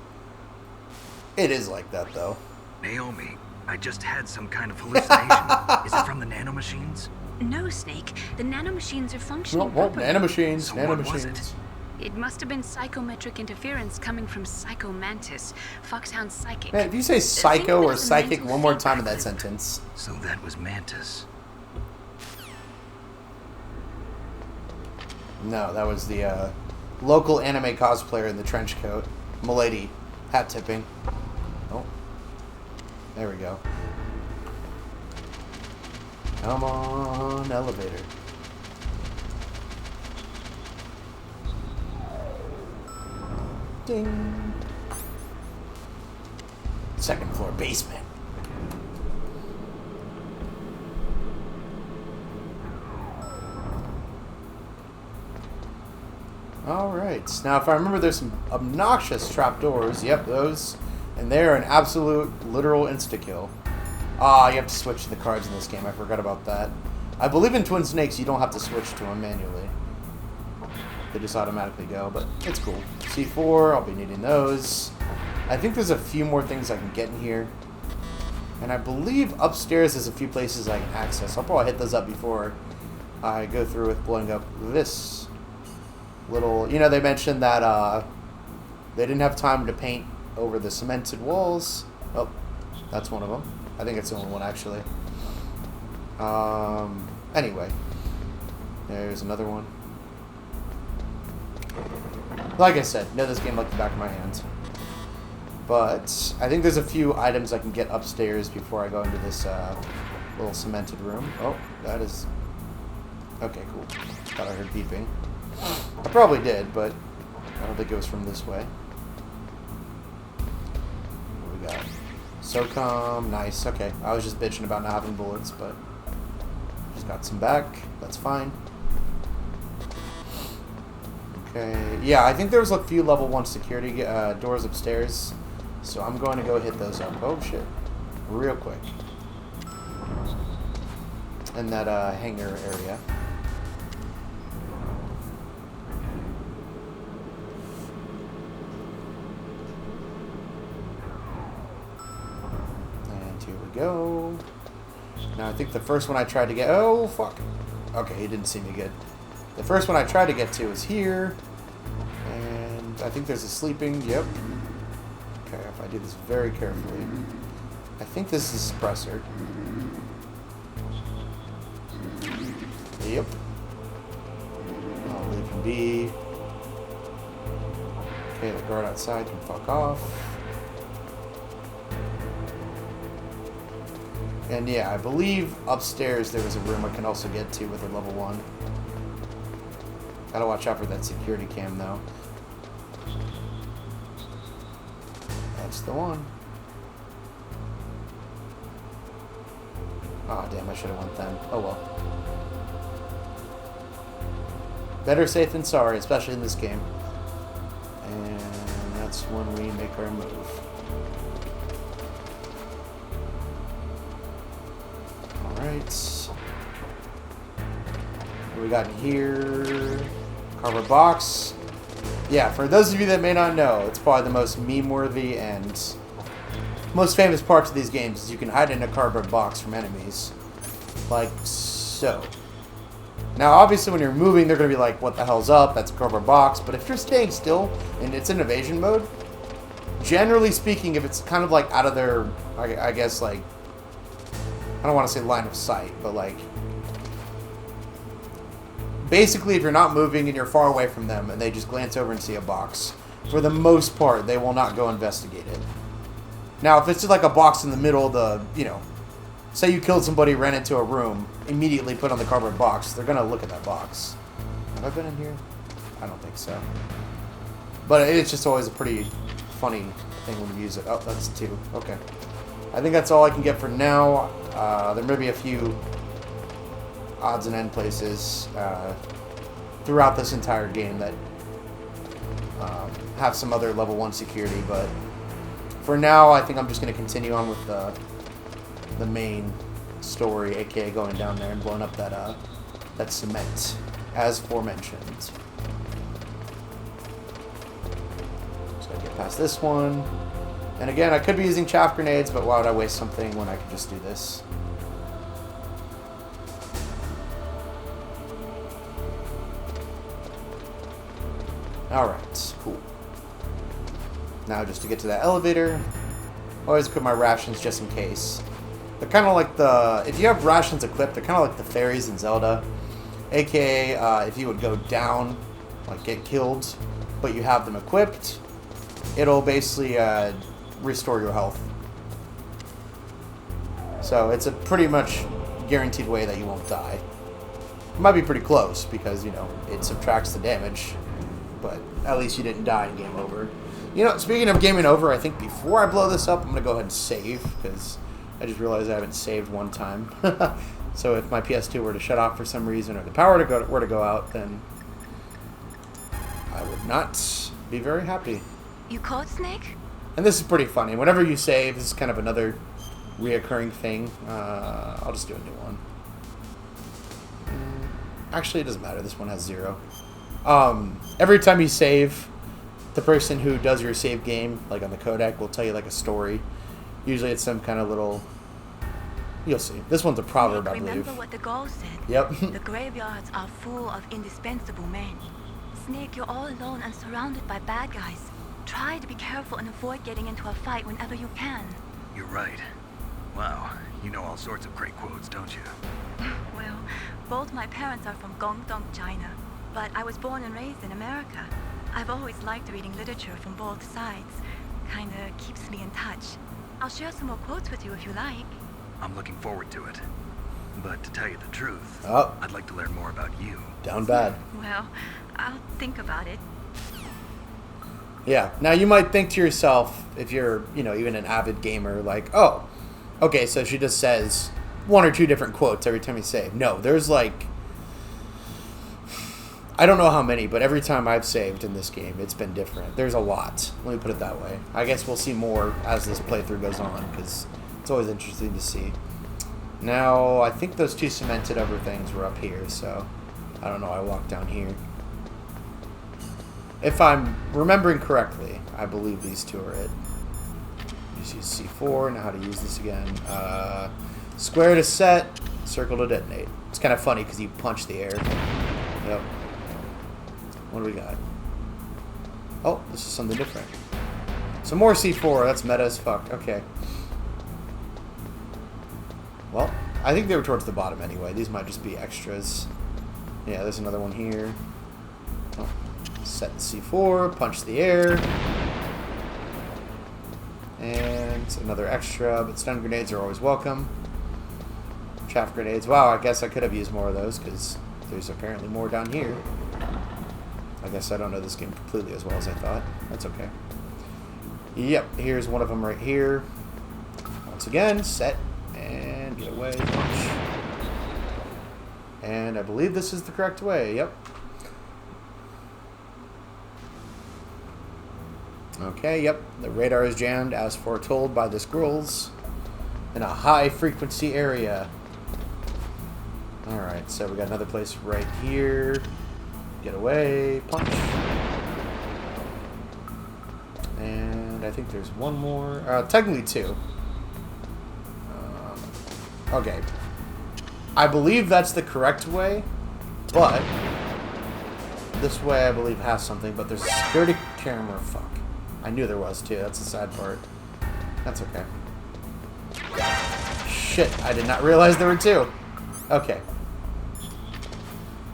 It is like that, though. Naomi, I just had some kind of hallucination. Is it from the nanomachines? No, Snake. The nanomachines are functioning Well, properly. nanomachines, So what was it? nanomachines. It must have been psychometric interference coming from Psycho Mantis, Foxhound Psychic. Man, if you say psycho Think or of it as a psychic mental one more time in feedback that sentence. So that was Mantis. No, that was the local anime cosplayer in the trench coat. Milady. Hat tipping. Oh. There we go. Come on, elevator. Ding. Second floor basement. Alright, now if I remember there's some obnoxious trapdoors. Yep, those. And they're an absolute, literal insta-kill. Ah, you have to switch to the cards in this game. I forgot about that. I believe in Twin Snakes you don't have to switch to them manually. They just automatically go, but it's cool. C4, I'll be needing those. I think there's a few more things I can get in here. And I believe upstairs there's a few places I can access. I'll probably hit those up before I go through with blowing up this little... You know, they mentioned that they didn't have time to paint over the cemented walls. Oh, that's one of them. I think it's the only one, actually. Anyway. There's another one. Like I said, know this game like the back of my hand. But I think there's a few items I can get upstairs before I go into this little cemented room. Oh, that is... Okay, cool. Thought I heard beeping. I probably did, but I don't think it was from this way. What we got? SOCOM, nice. Okay, I was just bitching about not having bullets, but just got some back. That's fine. Okay, yeah, I think there was a few level 1 security doors upstairs, so I'm going to go hit those up. Oh shit, real quick. In that hangar area. And here we go. Now I think the first one I tried to get... Oh, fuck. Okay, he didn't see me good. The first one I tried to get to is here. And I think there's a sleeping... Yep. Okay, if I do this very carefully. I think this is a suppressor. Yep. I'll leave him be. Okay, the guard outside can fuck off. And yeah, I believe upstairs there was a room I can also get to with a level 1. Gotta watch out for that security cam though. That's the one. Aw, damn, I should have went then. Oh well. Better safe than sorry, especially in this game. And that's when we make our move. Alright. What we got in here? Cardboard box. Yeah, for those of you that may not know, it's probably the most meme-worthy and most famous parts of these games is you can hide in a cardboard box from enemies. Like so. Now, obviously, when you're moving, they're going to be like, what the hell's up? That's a cardboard box. But if you're staying still and it's in evasion mode, generally speaking, if it's kind of like out of their, I guess, like, I don't want to say line of sight, but like, basically, if you're not moving and you're far away from them and they just glance over and see a box, for the most part, they will not go investigate it. Now, if it's just like a box in the middle of the, you know, say you killed somebody, ran into a room, immediately put on the cardboard box, they're going to look at that box. Have I been in here? I don't think so. But it's just always a pretty funny thing when you use it. Oh, that's 2. Okay. I think that's all I can get for now. There may be a few odds and end places throughout this entire game that have some other level 1 security, but for now I think I'm just going to continue on with the main story, aka going down there and blowing up that cement, as aforementioned. Just gotta get past this one. And again, I could be using chaff grenades, but why would I waste something when I could just do this? Alright, cool. Now just to get to that elevator, always equip my rations just in case. They're kind of like the... If you have rations equipped, they're kind of like the fairies in Zelda. AKA, if you would go down, like get killed, but you have them equipped, it'll basically restore your health. So it's a pretty much guaranteed way that you won't die. It might be pretty close because, you know, it subtracts the damage, but at least you didn't die in game over. You know, speaking of gaming over, I think before I blow this up, I'm going to go ahead and save because I just realized I haven't saved one time. So if my PS2 were to shut off for some reason or the power were to go out, then I would not be very happy. You caught Snake? And this is pretty funny. Whenever you save, this is kind of another reoccurring thing. I'll just do a new one. Actually, it doesn't matter. This one has 0. Every time you save, the person who does your save game, like on the codec, will tell you like a story. Usually it's some kind of little... You'll see. This one's a proverb, I believe. Remember what the Gaul said? Yep. The graveyards are full of indispensable men. Snake, you're all alone and surrounded by bad guys. Try to be careful and avoid getting into a fight whenever you can. You're right. Wow, you know all sorts of great quotes, don't you? Well, both my parents are from Guangdong, China, but I was born and raised in America. I've always liked reading literature from both sides. Kinda keeps me in touch. I'll share some more quotes with you if you like. I'm looking forward to it. But to tell you the truth, Oh. I'd like to learn more about you. Down bad. Well, I'll think about it. Yeah. Now you might think to yourself, if you're, you know, even an avid gamer, like, oh, okay, so she just says 1 or 2 different quotes every time you save. No, there's like, I don't know how many, but every time I've saved in this game, it's been different. There's a lot. Let me put it that way. I guess we'll see more as this playthrough goes on, because it's always interesting to see. Now, I think those 2 cemented over things were up here, so I don't know. I walked down here. If I'm remembering correctly, I believe these 2 are it. Just use C4. Know how to use this again. Square to set, circle to detonate. It's kind of funny because you punch the air. Yep. What do we got? Oh, this is something different. Some more C4. That's meta as fuck. Okay. Well, I think they were towards the bottom anyway. These might just be extras. Yeah, there's another one here. Oh. Set the C4, punch the air. And another extra, but stun grenades are always welcome. Chaff grenades. Wow, I guess I could have used more of those because there's apparently more down here. I guess I don't know this game completely as well as I thought. That's okay. Yep, here's one of them right here. Once again, set and get away. Punch. And I believe this is the correct way. Yep. Okay, yep. The radar is jammed as foretold by the scrolls in a high frequency area. Alright, so we got another place right here. Get away. Punch. And I think there's one more. Technically 2. Okay. I believe that's the correct way, but this way I believe has something, but there's a security camera. Fuck. I knew there was too. That's the sad part. That's okay. Shit, I did not realize there were 2. Okay.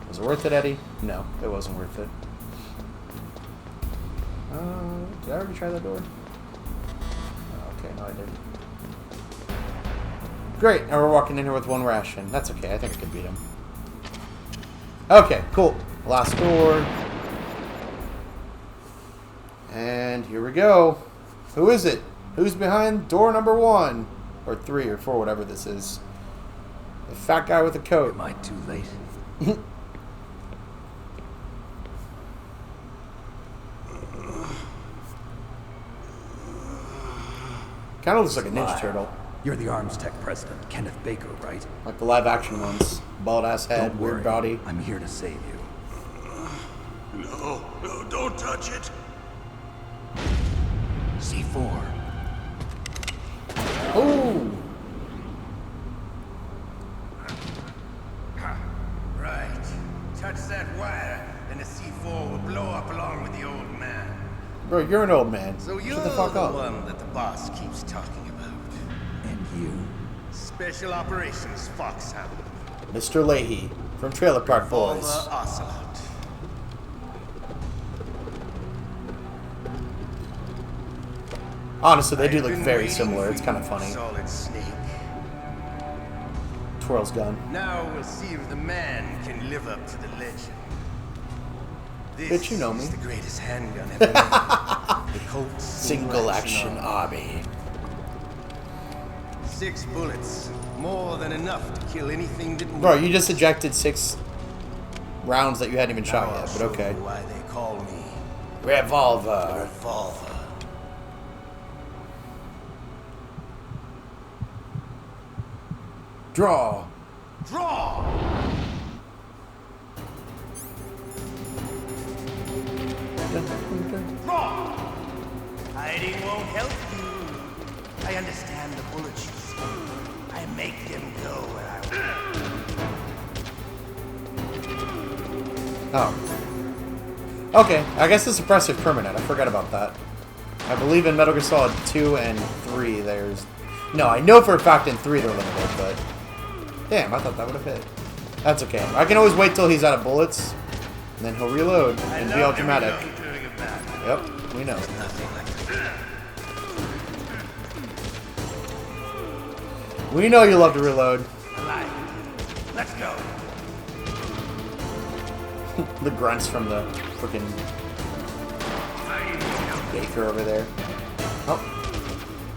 Was it worth it, Eddie? No, it wasn't worth it. Did I already try that door? Okay, no I didn't. Great, now we're walking in here with 1 ration. That's okay, I think I can beat him. Okay, cool. Last door. And here we go. Who is it? Who's behind door number 1? Or 3 or 4, whatever this is. The fat guy with the coat. Am I too late? Kind of looks like a Ninja Turtle. You're the Arms Tech president, Kenneth Baker, right? Like the live action ones. Bald ass head, Don't worry. weird body. I'm here to save you. No, don't touch it. C4. Ooh! Right. Touch that wire, and the C4 will blow up along with the Bro, you're an old man. So you're Shut the fuck up. one that the boss keeps talking about. And you? Special Operations Foxhound. Mr. Leahy from Trailer Park Boys. Revolver Ocelot. Honestly, they do I've look been very waiting similar. for It's kind of you, funny. Solid Snake. Twirl's gun. Now we'll see if the man can live up to the legend. This Bitch, you know me. is the greatest handgun ever made. The Colt Single action army. 6 bullets, more than enough to kill anything that moves. Bro, you just ejected 6 rounds that you hadn't even shot Now I'll yet, but show okay. you why they call me Revolver. Revolver. Draw. Draw! Draw! Hiding won't help you. I understand the bullets you see. I make them go where I want. Oh. Okay, I guess the suppressive permanent. I forgot about that. I believe in Metal Gear Solid 2 and 3 there's... No, I know for a fact in 3 they're limited, but... Damn, I thought that would have hit. That's okay. I can always wait till he's out of bullets, and then he'll reload and be all dramatic. Yep, we know. We know you love to reload. Let's go. The grunts from the freaking baker over there. Oh.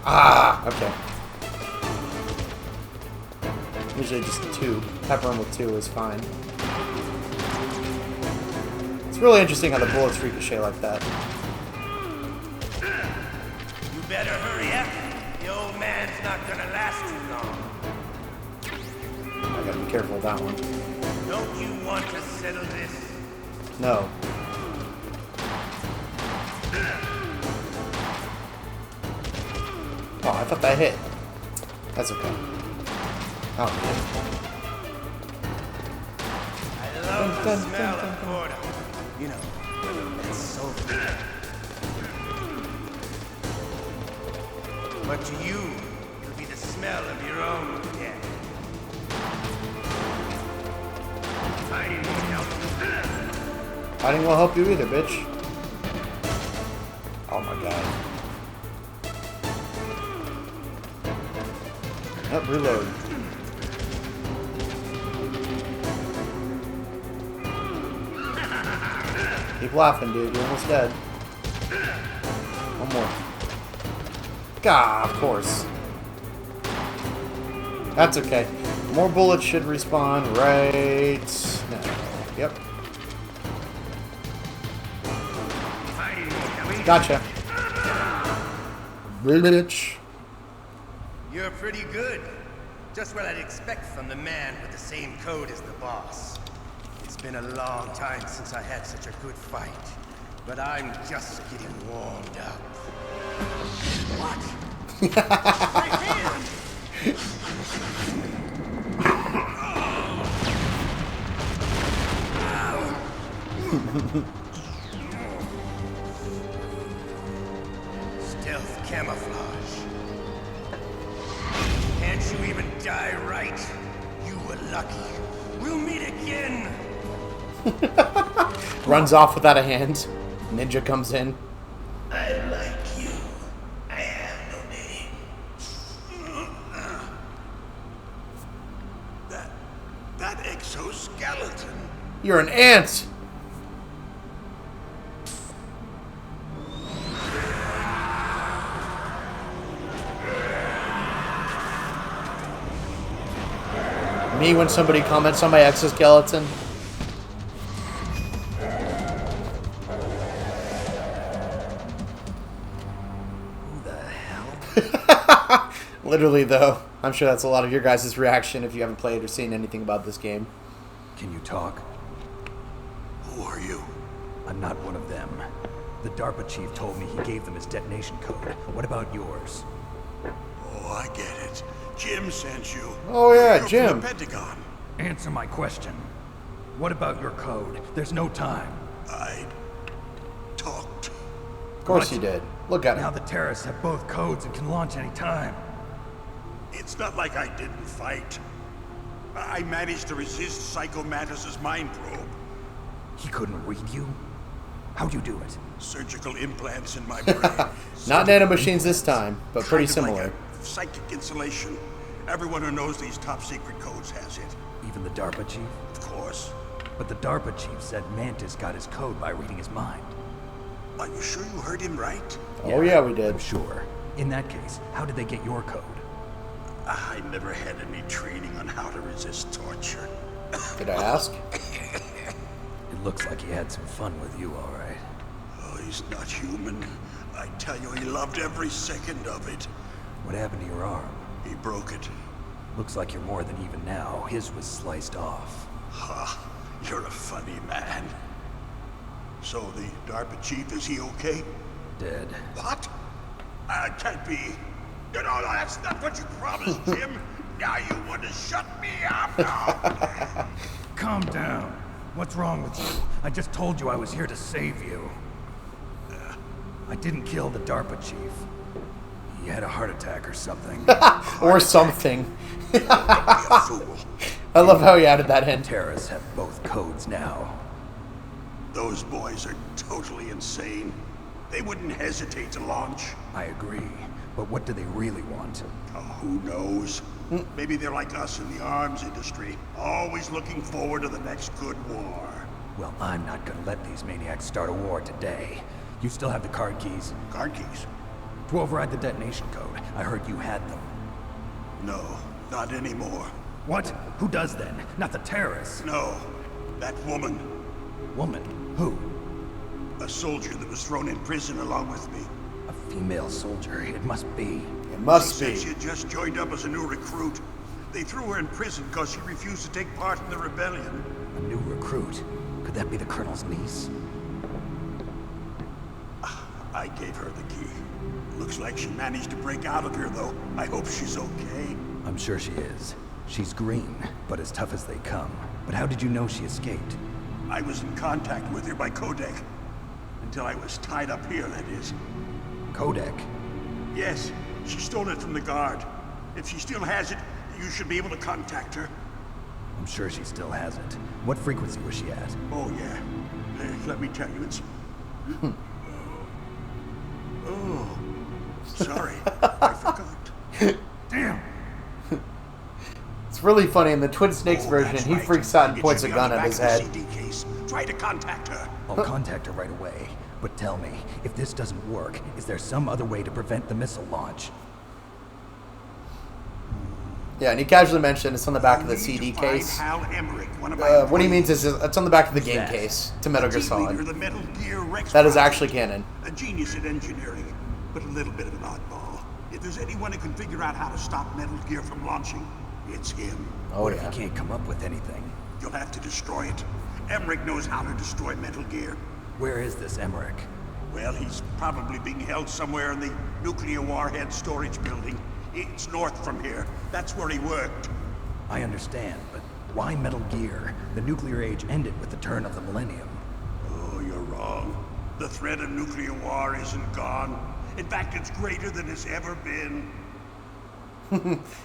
Ah, okay. Usually just 2. Pepper him with 2 is fine. It's really interesting how the bullets ricochet like that. You better hurry up. The old man's not gonna last too long. I gotta be careful with that one. Don't you want to settle this? No. Oh, I thought that hit. That's okay. Oh, I love the smell of porter. You know, it's so good. But to you, it'll be the smell of your own death. Hiding won't help you. Hiding won't help you either, bitch. Oh my god. Yep, reload. Keep laughing, dude. You're almost dead. One more. God, of course. That's okay. More bullets should respawn right now. Yep. Gotcha. Bitch. You're pretty good. Just what I'd expect from the man with the same code as the boss. It's been a long time since I had such a good fight, but I'm just getting warmed up. What? My hand! Stealth camouflage. Can't you even die right? You were lucky. We'll meet again. Runs off without a hand. Ninja comes in. I like you. I have no name. That exoskeleton. You're an ant! Me when somebody comments on my exoskeleton. Who the hell? Literally, though. I'm sure that's a lot of your guys' reaction if you haven't played or seen anything about this game. Can you talk? Who are you? I'm not one of them. The DARPA chief told me he gave them his detonation code. What about yours? Oh, I get it. Jim sent you. Oh yeah, You're Jim. from the Pentagon. Answer my question. What about your code? There's no time. I talked course you did. Look at Now him. the terrorists have both codes and can launch any time. It's not like I didn't fight. I managed to resist Psycho Mantis's mind probe. He couldn't read you? How'd you do it? Surgical implants in my brain. Not nanomachines this time, but pretty Kind of like similar. a psychic insulation. Everyone who knows these top secret codes has it. Even the DARPA chief? Of course. But the DARPA chief said Mantis got his code by reading his mind. Are you sure you heard him right? Oh yeah, we did. I'm sure. In that case, how did they get your code? I never had any training on how to resist torture. Did I ask? It looks like he had some fun with you, all right. Oh, he's not human. I tell you, he loved every second of it. What happened to your arm? He broke it. Looks like you're more than even now. His was sliced off. Ha, you're a funny man. So the DARPA chief, is he okay? Dead. What? Can't be. You know, that's not what you promised, Jim. Now you want to shut me up now. Calm down. What's wrong with you? I just told you I was here to save you. I didn't kill the DARPA chief. He had a heart attack or something. Or something. Don't be a fool. I love how he added that in. Terrorists have both codes now. Those boys are totally insane. They wouldn't hesitate to launch. I agree. But what do they really want? Oh, who knows? Maybe they're like us in the arms industry, always looking forward to the next good war. Well, I'm not gonna let these maniacs start a war today. You still have the card keys? Card keys? To override the detonation code. I heard you had them. No, not anymore. What? Who does then? Not the terrorists. No, that woman. Woman? Who? A soldier that was thrown in prison along with me. A female soldier. It must be. It must She be. said she had just joined up as a new recruit. They threw her in prison because she refused to take part in the rebellion. A new recruit? Could that be the Colonel's niece? I gave her the key. Looks like she managed to break out of here, though. I hope she's okay. I'm sure she is. She's green, but as tough as they come. But how did you know she escaped? I was in contact with her by codec. Until I was tied up here, that is. Codec? Yes, she stole it from the guard. If she still has it, you should be able to contact her. I'm sure she still has it. What frequency was she at? Oh, yeah. Let me tell you, it's... Oh, sorry. I forgot. Damn! It's really funny in the Twin Snakes version. That's He right. freaks out and It points should a be on gun the at back his of the head. CD case. Try to contact her. I'll contact her right away. But tell me, if this doesn't work, is there some other way to prevent the missile launch? Yeah, and he casually mentioned it's on the back of the CD case. Hal Emmerich, one of my What he means is it's on the back of the game that? case to Metal Gear team leader Solid. of the Metal Gear Rex That is Project. actually canon. A genius at engineering, but a little bit of an oddball. If there's anyone who can figure out how to stop Metal Gear from launching, it's him. Oh What if yeah. he can't come up with anything? You'll have to destroy it. Emmerich knows how to destroy Metal Gear. Where is this Emmerich? Well, he's probably being held somewhere in the nuclear warhead storage building. It's north from here. That's where he worked. I understand, but why Metal Gear? The nuclear age ended with the turn of the millennium. Oh, you're wrong. The threat of nuclear war isn't gone. In fact, it's greater than it's ever been.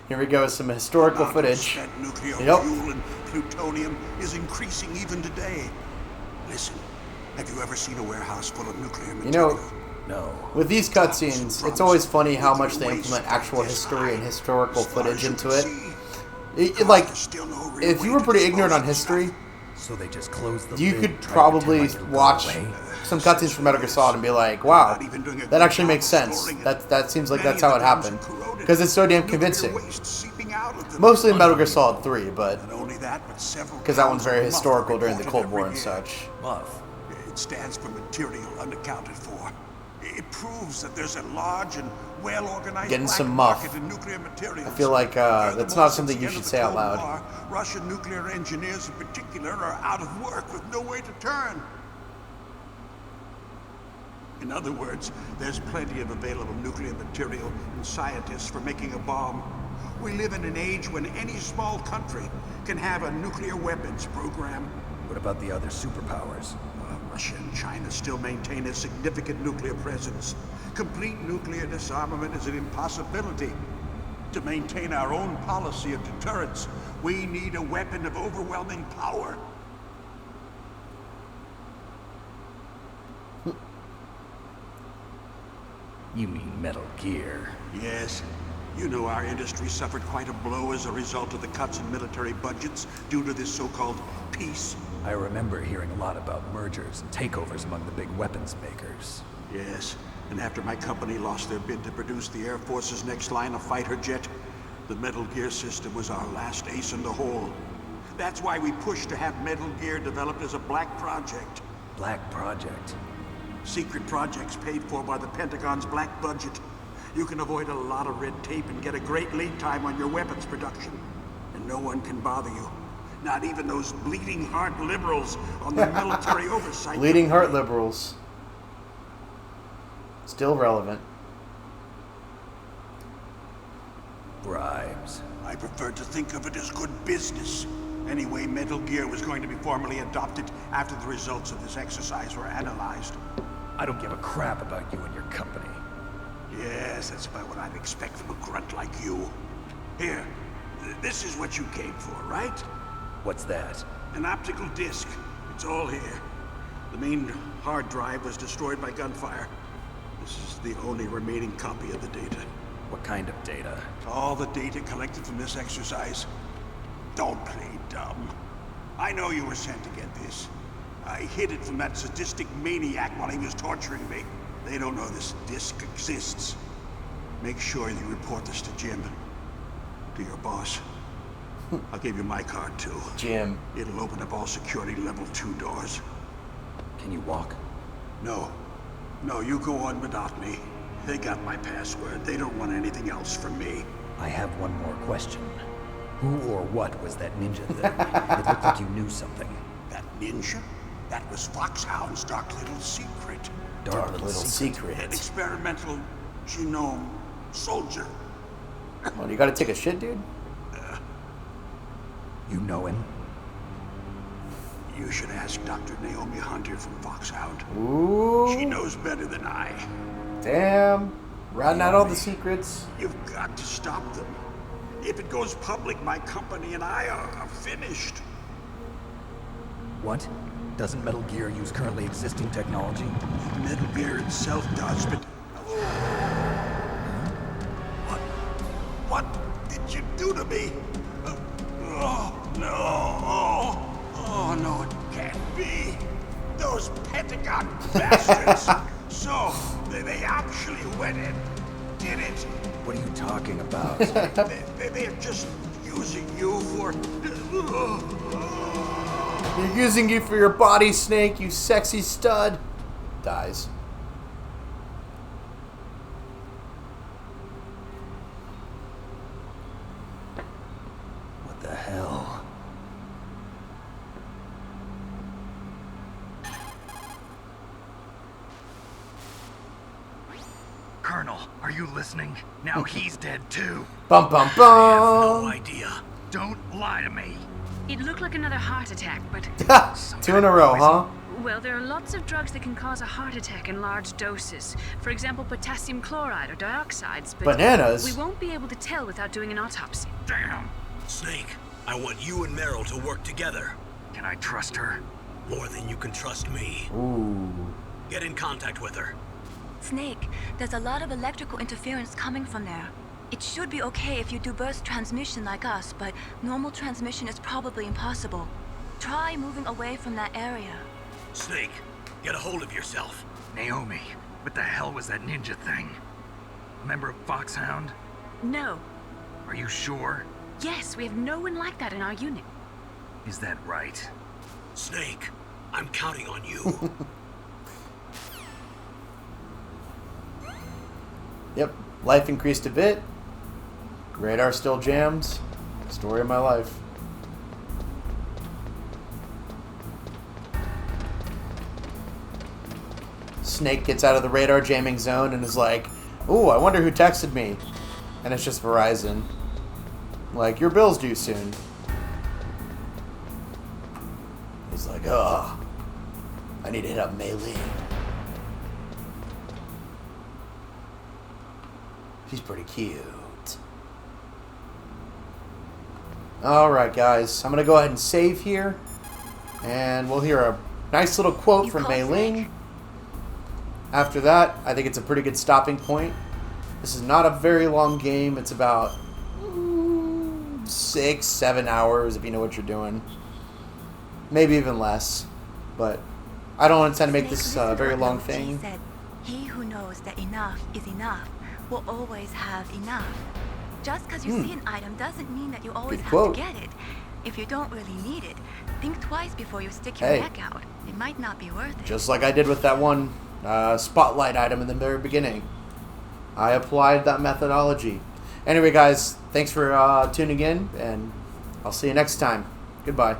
Here we go with some historical footage. Spent nuclear Yep. fuel and plutonium is increasing even today. Listen, have you ever seen a warehouse full of nuclear You material? know, No. with these cutscenes, it's always funny how much they implement actual history and historical footage into it. Like, if you were pretty ignorant on history, So they just closed the you lid, could tried to probably pretend like it would go watch away? some cutscenes from Metal Gear Solid and be like, wow, that actually makes sense. That seems like that's how it happened. Because it's so damn convincing. Mostly in Metal Gear Solid 3, but because that one's very historical during the Cold War and such. Muff. It stands for material unaccounted for. It proves that there's a large and well-organized Getting black some muff. market in nuclear materials. I feel like that's not something you should say out loud. War, Russian nuclear engineers in particular are out of work with no way to turn. In other words, there's plenty of available nuclear material and scientists for making a bomb. We live in an age when any small country can have a nuclear weapons program. What about the other superpowers? Russia and China still maintain a significant nuclear presence. Complete nuclear disarmament is an impossibility. To maintain our own policy of deterrence, we need a weapon of overwhelming power. You mean Metal Gear? Yes. You know our industry suffered quite a blow as a result of the cuts in military budgets due to this so-called peace. I remember hearing a lot about mergers and takeovers among the big weapons makers. Yes, and after my company lost their bid to produce the Air Force's next line of fighter jet, the Metal Gear system was our last ace in the hole. That's why we pushed to have Metal Gear developed as a black project. Black project? Secret projects paid for by the Pentagon's black budget. You can avoid a lot of red tape and get a great lead time on your weapons production. And no one can bother you. Not even those bleeding heart liberals on the military oversight. Bleeding heart liberals. Still relevant. Bribes. I prefer to think of it as good business. Anyway, Metal Gear was going to be formally adopted after the results of this exercise were analyzed. I don't give a crap about you and your company. Yes, that's about what I'd expect from a grunt like you. Here, this is what you came for, right? What's that? An optical disc. It's all here. The main hard drive was destroyed by gunfire. This is the only remaining copy of the data. What kind of data? All the data collected from this exercise. Don't play dumb. I know you were sent to get this. I hid it from that sadistic maniac while he was torturing me. They don't know this disc exists. Make sure you report this to Jim. To your boss. I'll give you my card too. Jim. It'll open up all security level 2 doors. Can you walk? No. No, you go on without me. They got my password. They don't want anything else from me. I have one more question. Who or what was that ninja thing? It looked like you knew something. That ninja? That was Foxhound's dark little secret. Dark little secret. An experimental genome soldier. Oh, you gotta take a shit, dude? You know him? You should ask Dr. Naomi Hunter from Foxhound. Ooh. She knows better than I. Damn. Riding out all the secrets. You've got to stop them. If it goes public, my company and I are finished. What? Doesn't Metal Gear use currently existing technology? Metal Gear itself does, but... What did you do to me? Oh, no. Oh, no, it can't be. Those Pentagon bastards. So, they actually went and did it. What are you talking about? They're just using you for... They're using you for your body, Snake, you sexy stud. Dies. What the hell? Colonel, are you listening? Now he's dead too. Bum bum bum. I have no idea. Don't lie to me. It looked like another heart attack, but... 2 in a row, huh? Well, there are lots of drugs that can cause a heart attack in large doses. For example, potassium chloride or dioxides, but... Bananas? We won't be able to tell without doing an autopsy. Damn. Snake, I want you and Meryl to work together. Can I trust her? More than you can trust me. Ooh. Get in contact with her. Snake, there's a lot of electrical interference coming from there. It should be okay if you do burst transmission like us, but normal transmission is probably impossible. Try moving away from that area. Snake, get a hold of yourself. Naomi, what the hell was that ninja thing? A member of Foxhound? No. Are you sure? Yes, we have no one like that in our unit. Is that right? Snake, I'm counting on you. Yep. Life increased a bit. Radar still jams. Story of my life. Snake gets out of the radar jamming zone and is like, ooh, I wonder who texted me. And it's just Verizon. Like, your bill's due soon. He's like, oh, I need to hit up Mei-Ling. She's pretty cute. Alright, guys. I'm going to go ahead and save here. And we'll hear a nice little quote from Mei-Ling. After that, I think it's a pretty good stopping point. This is not a very long game. It's about 6-7 hours if you know what you're doing. Maybe even less. But I don't intend to make this a very long thing. Said, he who knows that enough is enough will always have enough. Just because you see an item doesn't mean that you always have to get it. If you don't really need it, think twice before you stick your neck out. It might not be worth it. Just like I did with that one spotlight item in the very beginning. I applied that methodology. Anyway, guys, thanks for tuning in, and I'll see you next time. Goodbye.